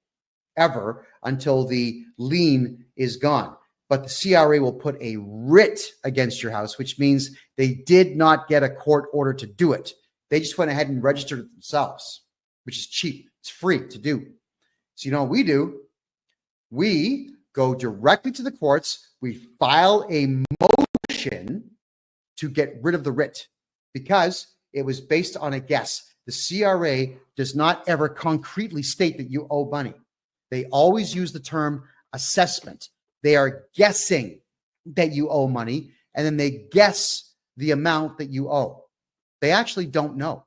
ever until the lien is gone. But the CRA will put a writ against your house, which means they did not get a court order to do it. They just went ahead and registered it themselves, which is cheap. It's free to do. So you know what we do? We go directly to the courts. We file a motion to get rid of the writ because it was based on a guess. The CRA does not ever concretely state that you owe money. They always use the term assessment. They are guessing that you owe money, and then they guess the amount that you owe. They actually don't know.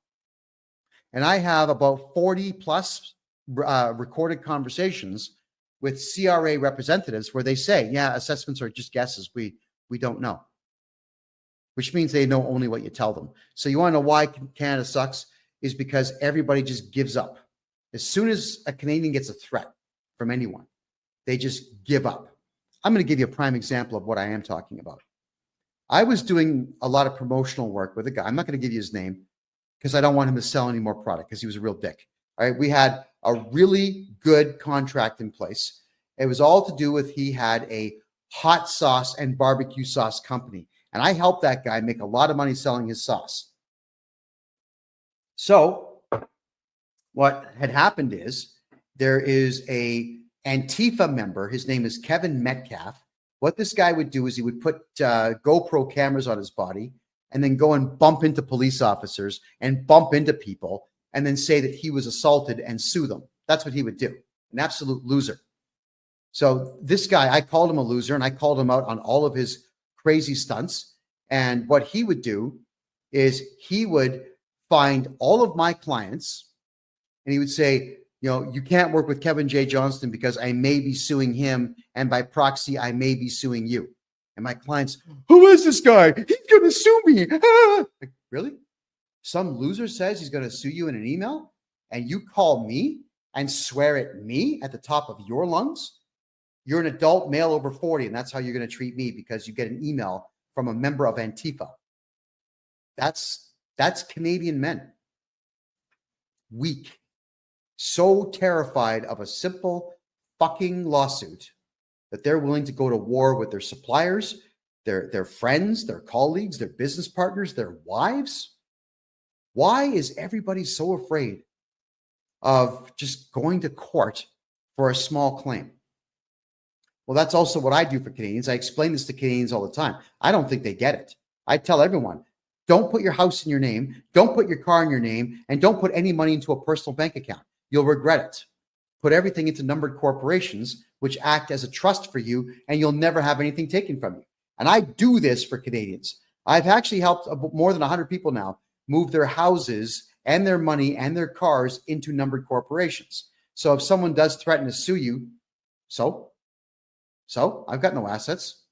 And I have about 40 plus recorded conversations with CRA representatives where they say, yeah, assessments are just guesses. We don't know, which means they know only what you tell them. So you want to know why Canada sucks is because everybody just gives up. As soon as a Canadian gets a threat from anyone, they just give up. I'm going to give you a prime example of what I am talking about. I was doing a lot of promotional work with a guy. I'm not going to give you his name because I don't want him to sell any more product because he was a real dick. All right. We had a really good contract in place. It was all to do with he had a hot sauce and barbecue sauce company. And I helped that guy make a lot of money selling his sauce. So what had happened is there is a Antifa member. His name is Kevin Metcalf. What this guy would do is he would put GoPro cameras on his body and then go and bump into police officers and bump into people and then say that he was assaulted and sue them. That's what he would do. An absolute loser. So this guy, I called him a loser and I called him out on all of his crazy stunts. And what he would do is he would find all of my clients and he would say, you know, you can't work with KevinJJohnston because I may be suing him, and by proxy, I may be suing you. And my clients, who is this guy? He's going to sue me. Ah! Like, really? Some loser says he's going to sue you in an email, and you call me and swear at me at the top of your lungs? You're an adult male over 40, and that's how you're going to treat me because you get an email from a member of Antifa. That's Canadian men. Weak. So terrified of a simple fucking lawsuit that they're willing to go to war with their suppliers, their friends, their colleagues, their business partners, their wives. Why is everybody so afraid of just going to court for a small claim? Well, that's also what I do for Canadians. I explain this to Canadians all the time. I don't think they get it. I tell everyone, don't put your house in your name, don't put your car in your name, and don't put any money into a personal bank account. You'll regret it. Put everything into numbered corporations, which act as a trust for you, and you'll never have anything taken from you. And I do this for Canadians. I've actually helped more than 100 people now move their houses and their money and their cars into numbered corporations. So if someone does threaten to sue you, so I've got no assets.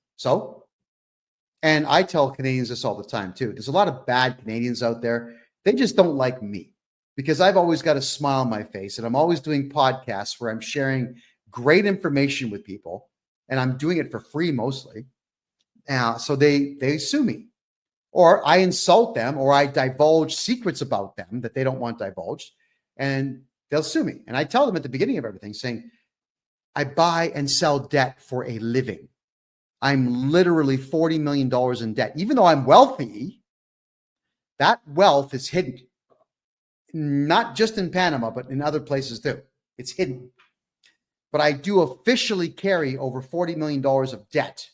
And I tell Canadians this all the time too. There's a lot of bad Canadians out there. They just don't like me, because I've always got a smile on my face and I'm always doing podcasts where I'm sharing great information with people and I'm doing it for free mostly. So they sue me, or I insult them, or I divulge secrets about them that they don't want divulged, and they'll sue me. And I tell them at the beginning of everything saying, I buy and sell debt for a living. I'm literally $40 million in debt. Even though I'm wealthy, that wealth is hidden. Not just in Panama, but in other places too. It's hidden. But I do officially carry over $40 million of debt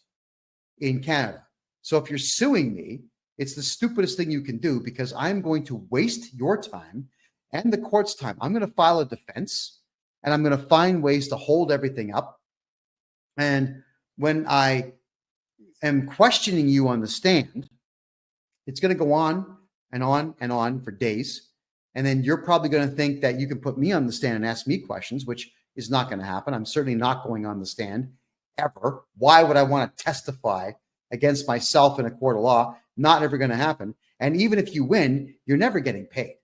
in Canada. So if you're suing me, it's the stupidest thing you can do, because I'm going to waste your time and the court's time. I'm going to file a defense, and I'm going to find ways to hold everything up. And when I am questioning you on the stand, it's going to go on and on and on for days. And then you're probably going to think that you can put me on the stand and ask me questions, which is not going to happen. I'm certainly not going on the stand ever. Why would I want to testify against myself in a court of law? Not ever going to happen. And even if you win, you're never getting paid.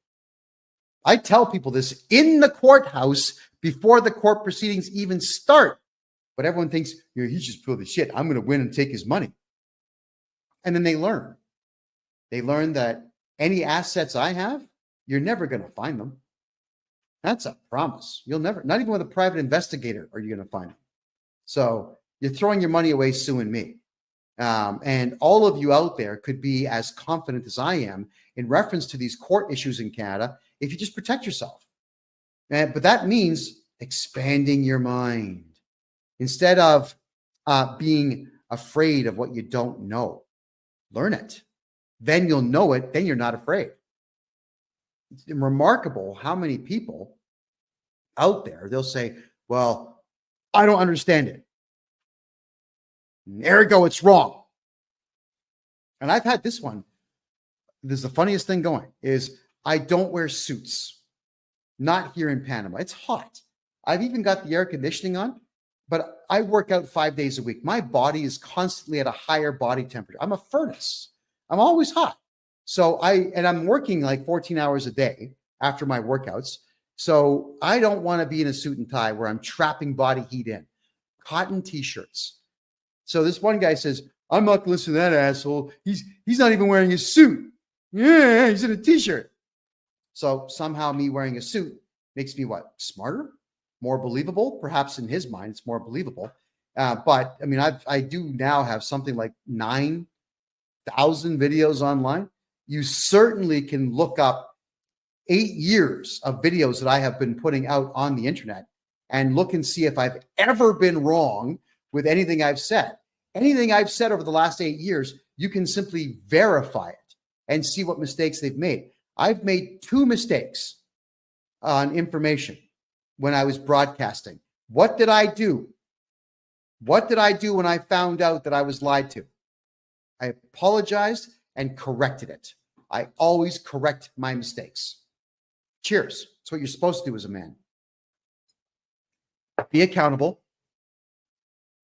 I tell people this in the courthouse before the court proceedings even start. But everyone thinks, he's just full of shit. I'm going to win and take his money. And then they learn. They learn that any assets I have, you're never going to find them. That's a promise. You'll never, not even with a private investigator are you going to find them. So you're throwing your money away suing me. And all of you out there could be as confident as I am in reference to these court issues in Canada if you just protect yourself. But that means expanding your mind instead of being afraid of what you don't know. Learn it. Then you'll know it. Then you're not afraid. It's remarkable how many people out there, they'll say, well, I don't understand it. Ergo, it's wrong. And I've had this one. This is the funniest thing going is I don't wear suits. Not here in Panama. It's hot. I've even got the air conditioning on, but I work out 5 days a week. My body is constantly at a higher body temperature. I'm a furnace. I'm always hot. So I'm working like 14 hours a day after my workouts. So I don't want to be in a suit and tie where I'm trapping body heat in. Cotton t-shirts. So this one guy says, I'm not going to listen to that asshole. He's not even wearing a suit. Yeah, he's in a t-shirt. So somehow me wearing a suit makes me what? Smarter? More believable? Perhaps in his mind, it's more believable. But I mean, I do now have something like 9,000 videos online. You certainly can look up 8 years of videos that I have been putting out on the internet and look and see if I've ever been wrong with anything I've said. Anything I've said over the last 8 years, you can simply verify it and see what mistakes they've made. I've made 2 mistakes on information when I was broadcasting. What did I do? What did I do when I found out that I was lied to? I apologized and corrected it. I always correct my mistakes. Cheers. That's what you're supposed to do as a man. Be accountable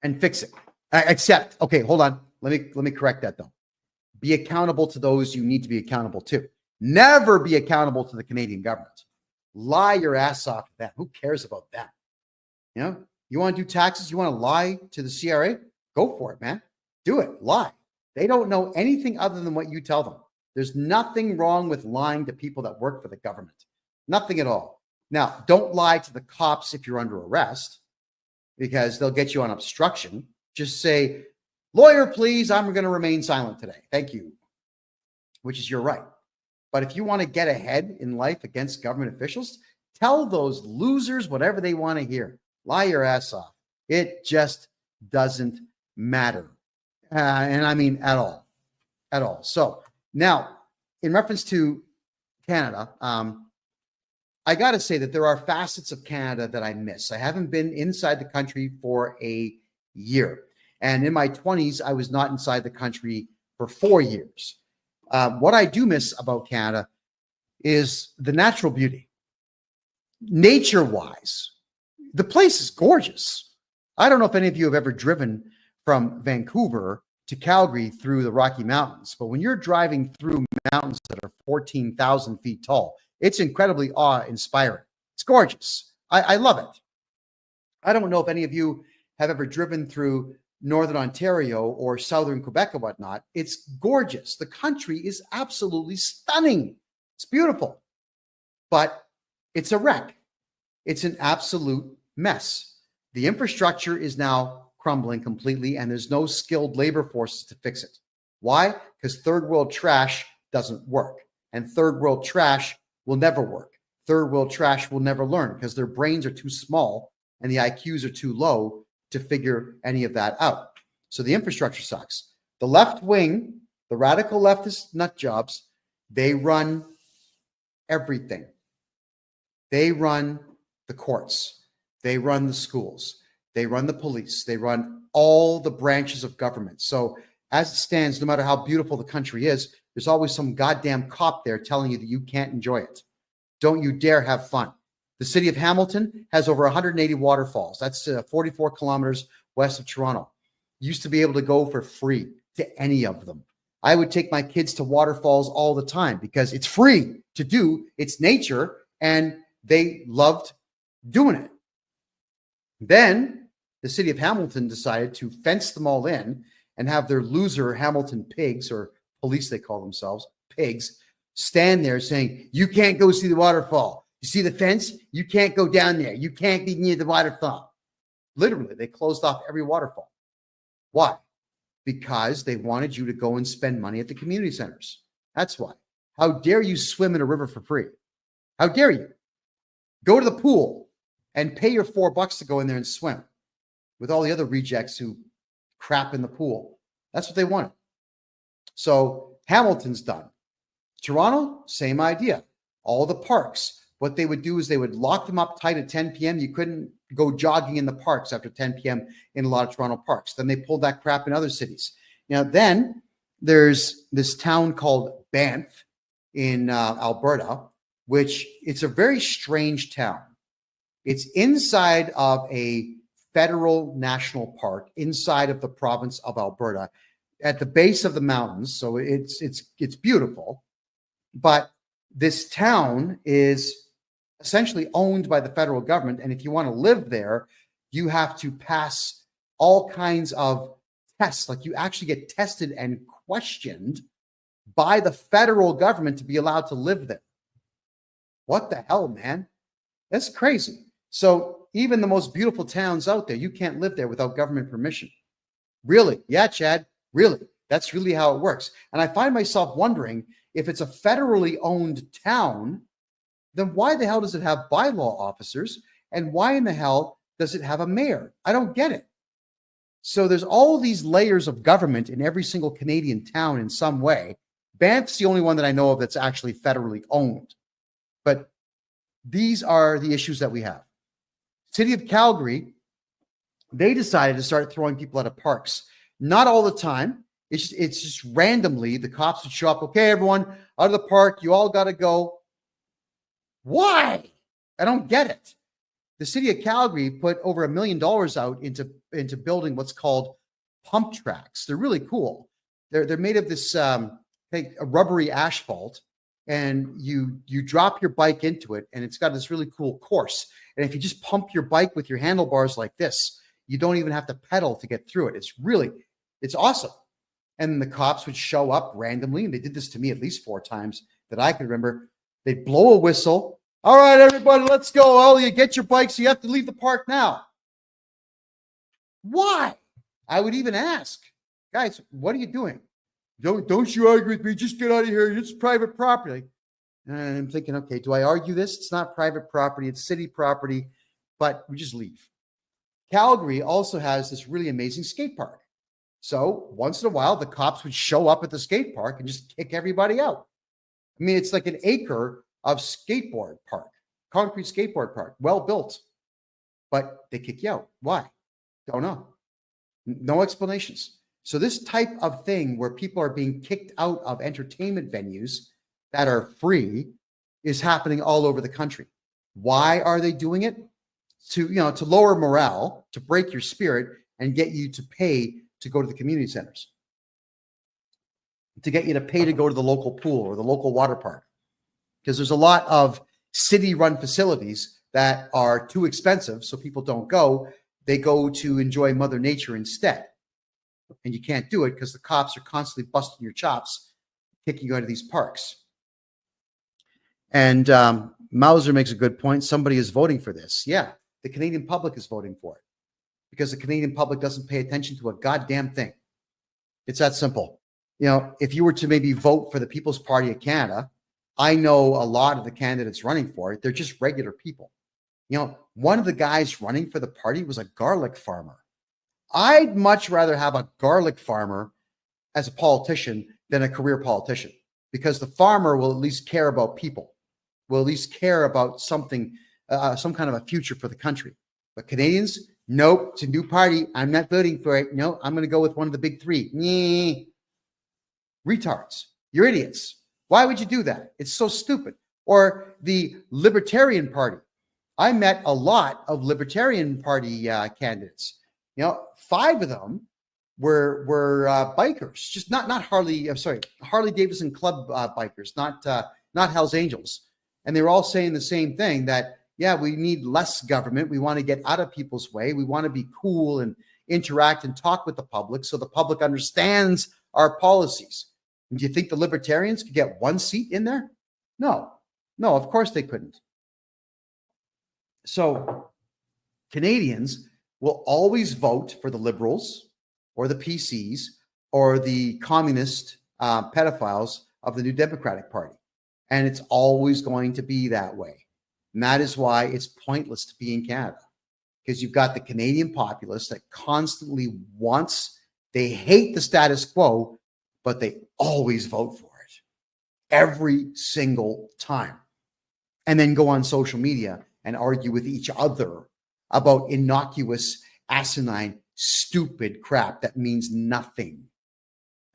and fix it. Except, okay, hold on. Let me correct that though. Be accountable to those you need to be accountable to. Never be accountable to the Canadian government. Lie your ass off to them. Who cares about them? You know, you want to do taxes? You want to lie to the CRA? Go for it, man. Do it. Lie. They don't know anything other than what you tell them. There's nothing wrong with lying to people that work for the government. Nothing at all. Now, don't lie to the cops if you're under arrest because they'll get you on obstruction. Just say, lawyer, please, I'm going to remain silent today. Thank you, which is your right. But if you want to get ahead in life against government officials, tell those losers whatever they want to hear. Lie your ass off. It just doesn't matter. And I mean at all. At all. So now, in reference to Canada, I got to say that there are facets of Canada that I miss. I haven't been inside the country for a year. And in my 20s, I was not inside the country for 4 years. What I do miss about Canada is the natural beauty. Nature-wise, the place is gorgeous. I don't know if any of you have ever driven from Vancouver to Calgary through the Rocky Mountains, but when you're driving through mountains that are 14,000 feet tall, it's incredibly awe-inspiring. It's gorgeous. I love it. I don't know if any of you have ever driven through Northern Ontario or Southern Quebec or whatnot. It's gorgeous. The country is absolutely stunning. It's beautiful, but it's a wreck. It's an absolute mess. The infrastructure is now crumbling completely, and there's no skilled labor forces to fix it. Why? Because third world trash doesn't work, and third world trash will never work. Third world trash will never learn because their brains are too small and the IQs are too low to figure any of that out. So the infrastructure sucks. The left wing, the radical leftist nut jobs, they run everything. They run the courts. They run the schools. They run the police. They run all the branches of government. So as it stands, no matter how beautiful the country is, there's always some goddamn cop there telling you that you can't enjoy it. Don't you dare have fun. The city of Hamilton has over 180 waterfalls. That's 44 kilometers west of Toronto. You used to be able to go for free to any of them. I would take my kids to waterfalls all the time because it's free to do. It's nature, and they loved doing it. Then the city of Hamilton decided to fence them all in and have their loser Hamilton pigs, or police they call themselves, pigs, stand there saying, you can't go see the waterfall. You see the fence? You can't go down there. You can't be near the waterfall. Literally, they closed off every waterfall. Why? Because they wanted you to go and spend money at the community centers. That's why. How dare you swim in a river for free? How dare you? Go to the pool and pay your $4 to go in there and swim with all the other rejects who crap in the pool. That's what they wanted. So Hamilton's done. Toronto, same idea. All the parks. What they would do is they would lock them up tight at 10 p.m. You couldn't go jogging in the parks after 10 p.m. in a lot of Toronto parks. Then they pulled that crap in other cities. Now, then there's this town called Banff in Alberta, which it's a very strange town. It's inside of a federal national park, inside of the province of Alberta, at the base of the mountains. So it's beautiful. But this town is essentially owned by the federal government. And if you want to live there, you have to pass all kinds of tests. Like you actually get tested and questioned by the federal government to be allowed to live there. What the hell, man? That's crazy. So even the most beautiful towns out there, you can't live there without government permission. Really? Yeah, Chad, really. That's really how it works. And I find myself wondering, if it's a federally owned town, then why the hell does it have bylaw officers? And why in the hell does it have a mayor? I don't get it. So there's all these layers of government in every single Canadian town in some way. Banff's the only one that I know of that's actually federally owned. But these are the issues that we have. City of Calgary, they decided to start throwing people out of parks. Not all the time. It's just randomly, the cops would show up. Okay, everyone, out of the park. You all got to go. Why? I don't get it. The city of Calgary put over $1 million out into building what's called pump tracks. They're really cool. They're made of this a rubbery asphalt, and you drop your bike into it, and it's got this really cool course. And if you just pump your bike with your handlebars like this, you don't even have to pedal to get through it. It's awesome. And the cops would show up randomly, and they did this to me at least 4 times that I could remember. They'd blow a whistle. All right, everybody, let's go. Oh, you get your bikes. You have to leave the park now. Why? I would even ask, guys, what are you doing? Don't you argue with me. Just get out of here. It's private property. And I'm thinking, okay, do I argue this? It's not private property. It's city property, but we just leave. Calgary also has this really amazing skate park. So once in a while, the cops would show up at the skate park and just kick everybody out. I mean, it's like an acre of skateboard park, concrete skateboard park, well built, but they kick you out. Why? Don't know. No explanations. So this type of thing where people are being kicked out of entertainment venues that are free is happening all over the country. Why are they doing it? To lower morale, to break your spirit, and get you to pay to go to the community centers, to get you to pay to go to the local pool or the local water park. Because there's a lot of city-run facilities that are too expensive, so people don't go. They go to enjoy Mother Nature instead. And you can't do it because the cops are constantly busting your chops, kicking you out of these parks. And Mauser makes a good point. Somebody is voting for this. Yeah, the Canadian public is voting for it because the Canadian public doesn't pay attention to a goddamn thing. It's that simple. If you were to maybe vote for the People's Party of Canada, I know a lot of the candidates running for it. They're just regular people. One of the guys running for the party was a garlic farmer. I'd much rather have a garlic farmer as a politician than a career politician, because the farmer will at least care about people, will at least care about something, some kind of a future for the country. But Canadians, nope, it's a new party. I'm not voting for it. No, I'm going to go with one of the big three. Retards. You're idiots. Why would you do that? It's so stupid. Or the Libertarian Party. I met a lot of Libertarian Party candidates. 5 of them were bikers, just not Harley Davidson Club bikers, not Hell's Angels. And they were all saying the same thing, that, yeah, we need less government. We want to get out of people's way. We want to be cool and interact and talk with the public so the public understands our policies. And do you think the Libertarians could get 1 seat in there? No, of course they couldn't. So Canadians will always vote for the Liberals or the PCs or the communist pedophiles of the New Democratic Party. And it's always going to be that way. And that is why it's pointless to be in Canada, because you've got the Canadian populace that constantly they hate the status quo, but they always vote for it every single time. And then go on social media and argue with each other about innocuous, asinine, stupid crap that means nothing.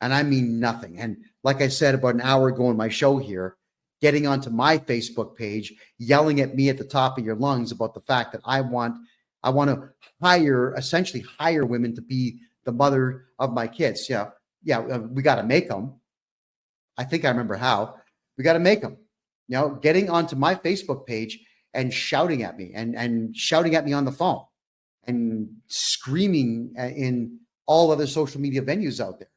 And I mean nothing. And like I said about an hour ago on my show here, getting onto my Facebook page, yelling at me at the top of your lungs about the fact that I want to essentially hire women to be the mother of my kids. We got to make them. I think I remember how. We got to make them. Getting onto my Facebook page and shouting at me and shouting at me on the phone and screaming in all other social media venues out there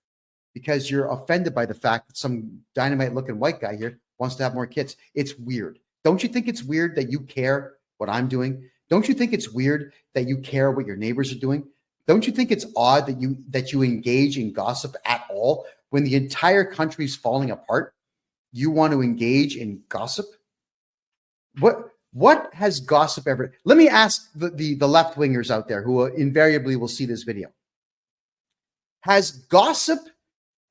because you're offended by the fact that some dynamite looking white guy here wants to have more kids. It's weird. Don't you think it's weird that you care what I'm doing? Don't you think it's weird that you care what your neighbors are doing? Don't you think it's odd that you engage in gossip at all when the entire country is falling apart? You want to engage in gossip? What has gossip ever? Let me ask the left wingers out there who invariably will see this video. Has gossip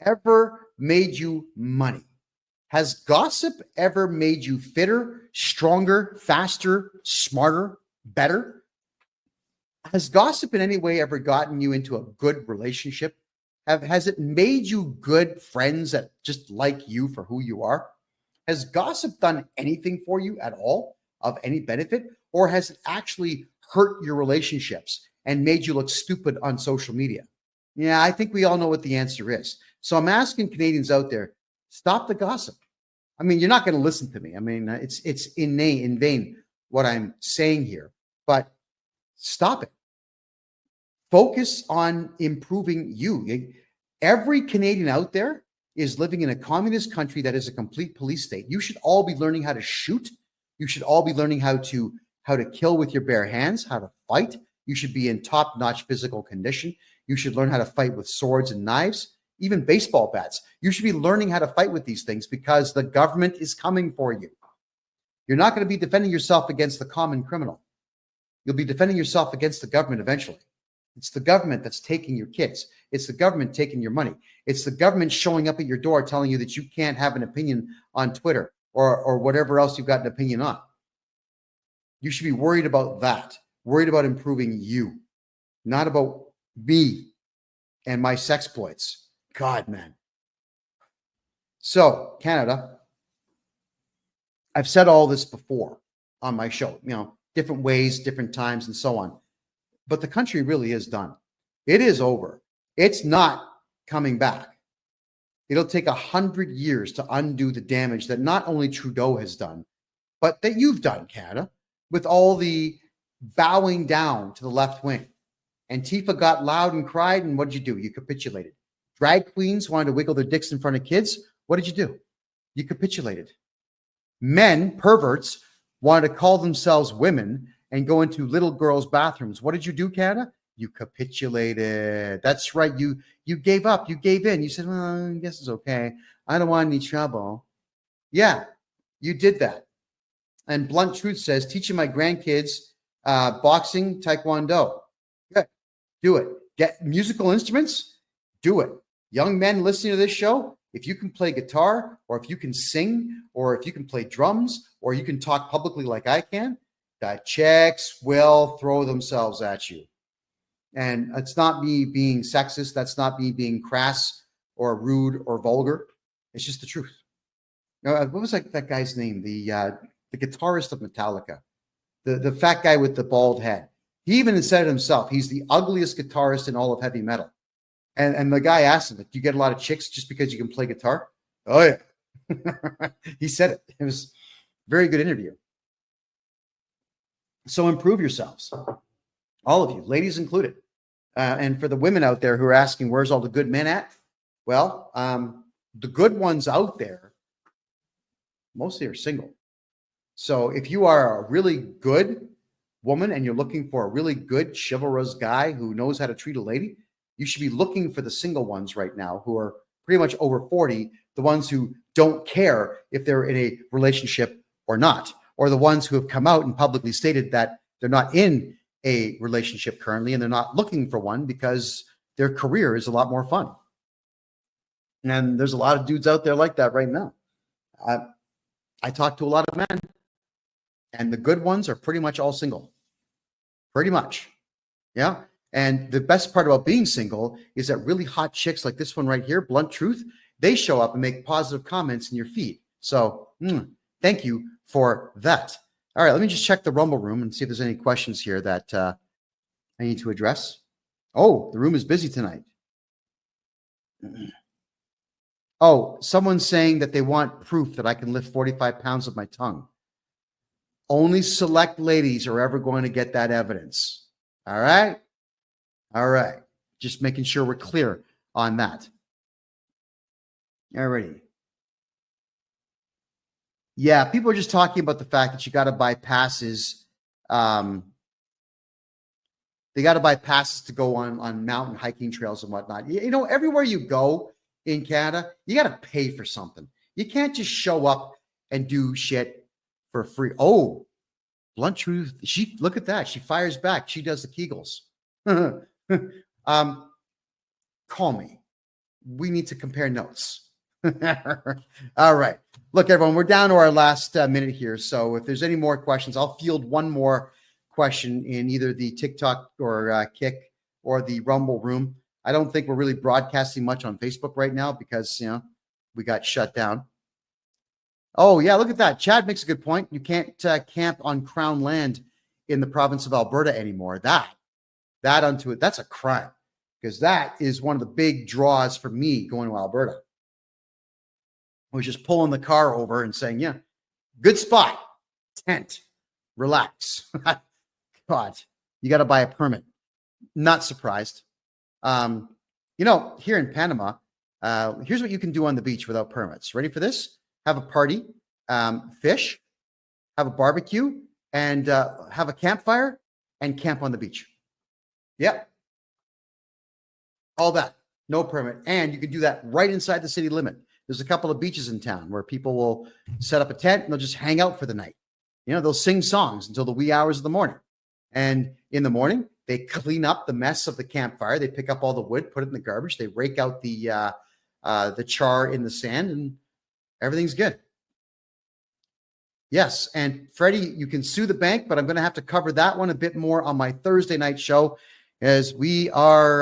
ever made you money? Has gossip ever made you fitter, stronger, faster, smarter, better? Has gossip in any way ever gotten you into a good relationship? Has it made you good friends that just like you for who you are? Has gossip done anything for you at all of any benefit? Or has it actually hurt your relationships and made you look stupid on social media? Yeah, I think we all know what the answer is. So I'm asking Canadians out there, stop the gossip. I mean, you're not going to listen to me. I mean, it's in vain what I'm saying here, but stop it. Focus on improving you. Every Canadian out there is living in a communist country that is a complete police state. You should all be learning how to shoot. You should all be learning how to kill with your bare hands, how to fight. You should be in top-notch physical condition. You should learn how to fight with swords and knives, even baseball bats. You should be learning how to fight with these things because the government is coming for you. You're not going to be defending yourself against the common criminal. You'll be defending yourself against the government eventually. It's the government that's taking your kids. It's the government taking your money. It's the government showing up at your door telling you that you can't have an opinion on Twitter or whatever else you've got an opinion on. You should be worried about that, worried about improving you, not about me and my sexploits. God, man. So, Canada, I've said all this before on my show, different ways, different times, and so on. But the country really is done. It is over. It's not coming back. It'll take 100 years to undo the damage that not only Trudeau has done, but that you've done, Canada, with all the bowing down to the left wing. Antifa got loud and cried, and what did you do? You capitulated. Drag queens wanted to wiggle their dicks in front of kids. What did you do? You capitulated. Men, perverts, wanted to call themselves women and go into little girls' bathrooms. What did you do, Canada? You capitulated. That's right. You gave up. You gave in. You said, well, I guess it's okay. I don't want any trouble. Yeah, you did that. And Blunt Truth says, teaching my grandkids boxing, taekwondo. Good. Do it. Get musical instruments. Do it. young men listening to this show, if you can play guitar, or if you can sing, or if you can play drums, or you can talk publicly like I can, the chicks will throw themselves at you. And it's not me being sexist. That's not me being crass or rude or vulgar. It's just the truth. What was that guy's name? The guitarist of Metallica, the fat guy with the bald head. He even said it himself. He's the ugliest guitarist in all of heavy metal. And the guy asked him, do you get a lot of chicks just because you can play guitar? Oh, yeah. He said it. It was a very good interview. So improve yourselves. All of you, ladies included. And for the women out there who are asking, where's all the good men at? Well, the good ones out there mostly are single. So if you are a really good woman and you're looking for a really good chivalrous guy who knows how to treat a lady, you should be looking for the single ones right now who are pretty much over 40, the ones who don't care if they're in a relationship or not, or the ones who have come out and publicly stated that they're not in a relationship currently and they're not looking for one because their career is a lot more fun. And there's a lot of dudes out there like that right now. I talk to a lot of men, and the good ones are pretty much all single. Pretty much. Yeah. And the best part about being single is that really hot chicks like this one right here, Blunt Truth, they show up and make positive comments in your feed. So thank you for that. All right, let me just check the Rumble room and see if there's any questions here that I need to address. Oh, the room is busy tonight. Oh, someone's saying that they want proof that I can lift 45 pounds with my tongue. Only select ladies are ever going to get that evidence. All right? All right. Just making sure we're clear on that. All righty. Yeah, people are just talking about the fact that you got to buy passes. They got to buy passes to go on mountain hiking trails and whatnot. You know, everywhere you go in Canada, you got to pay for something. You can't just show up and do shit for free. Oh, Blunt Truth. Look at that. She fires back. She does the Kegels. Call me. We need to compare notes. All right. Look, everyone, we're down to our last minute here. So if there's any more questions, I'll field one more question in either the TikTok or Kick or the Rumble room. I don't think we're really broadcasting much on Facebook right now because, you know, we got shut down. Oh, yeah, look at that. Chad makes a good point. You can't camp on Crown land in the province of Alberta anymore. That's a crime because that is one of the big draws for me going to Alberta. I was just pulling the car over and saying, yeah, good spot, tent, relax. God, you got to buy a permit. Not surprised. You know, here in Panama, here's what you can do on the beach without permits. Ready for this? Have a party, fish, have a barbecue, and have a campfire and camp on the beach. Yep. All that. No permit. And you can do that right inside the city limit. There's a couple of beaches in town where people will set up a tent and they'll just hang out for the night. You know, they'll sing songs until the wee hours of the morning. And in the morning, they clean up the mess of the campfire. They pick up all the wood, put it in the garbage. They rake out the char in the sand, and everything's good. Yes, and Freddie, you can sue the bank, but I'm going to have to cover that one a bit more on my Thursday night show as we are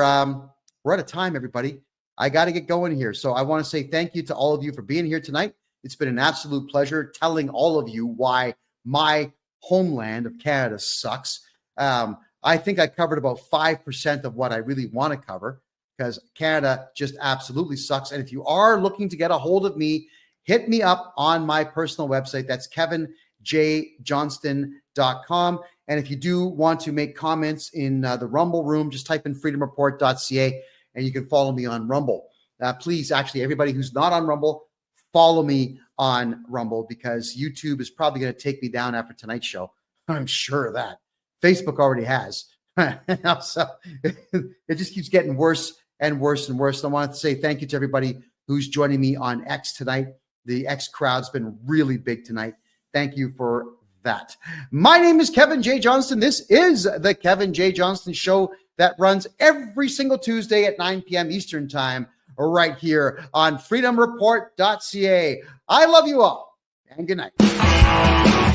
we're out of time, everybody. I got to get going here. So I want to say thank you to all of you for being here tonight. It's been an absolute pleasure telling all of you why my homeland of Canada sucks. I think I covered about 5% of what I really want to cover because Canada just absolutely sucks. And if you are looking to get a hold of me, hit me up on my personal website. That's KevinJJohnston.com. And if you do want to make comments in the Rumble room, just type in freedomreport.ca and you can follow me on Rumble. Please, actually, everybody who's not on Rumble, follow me on Rumble because YouTube is probably going to take me down after tonight's show. I'm sure of that. Facebook already has. So it just keeps getting worse and worse and worse. I want to say thank you to everybody who's joining me on X tonight. The X crowd's been really big tonight. Thank you for that. My name is Kevin J. Johnston. This is the Kevin J. Johnston Show that runs every single Tuesday at 9 p.m. Eastern Time right here on freedomreport.ca. I love you all, and good night.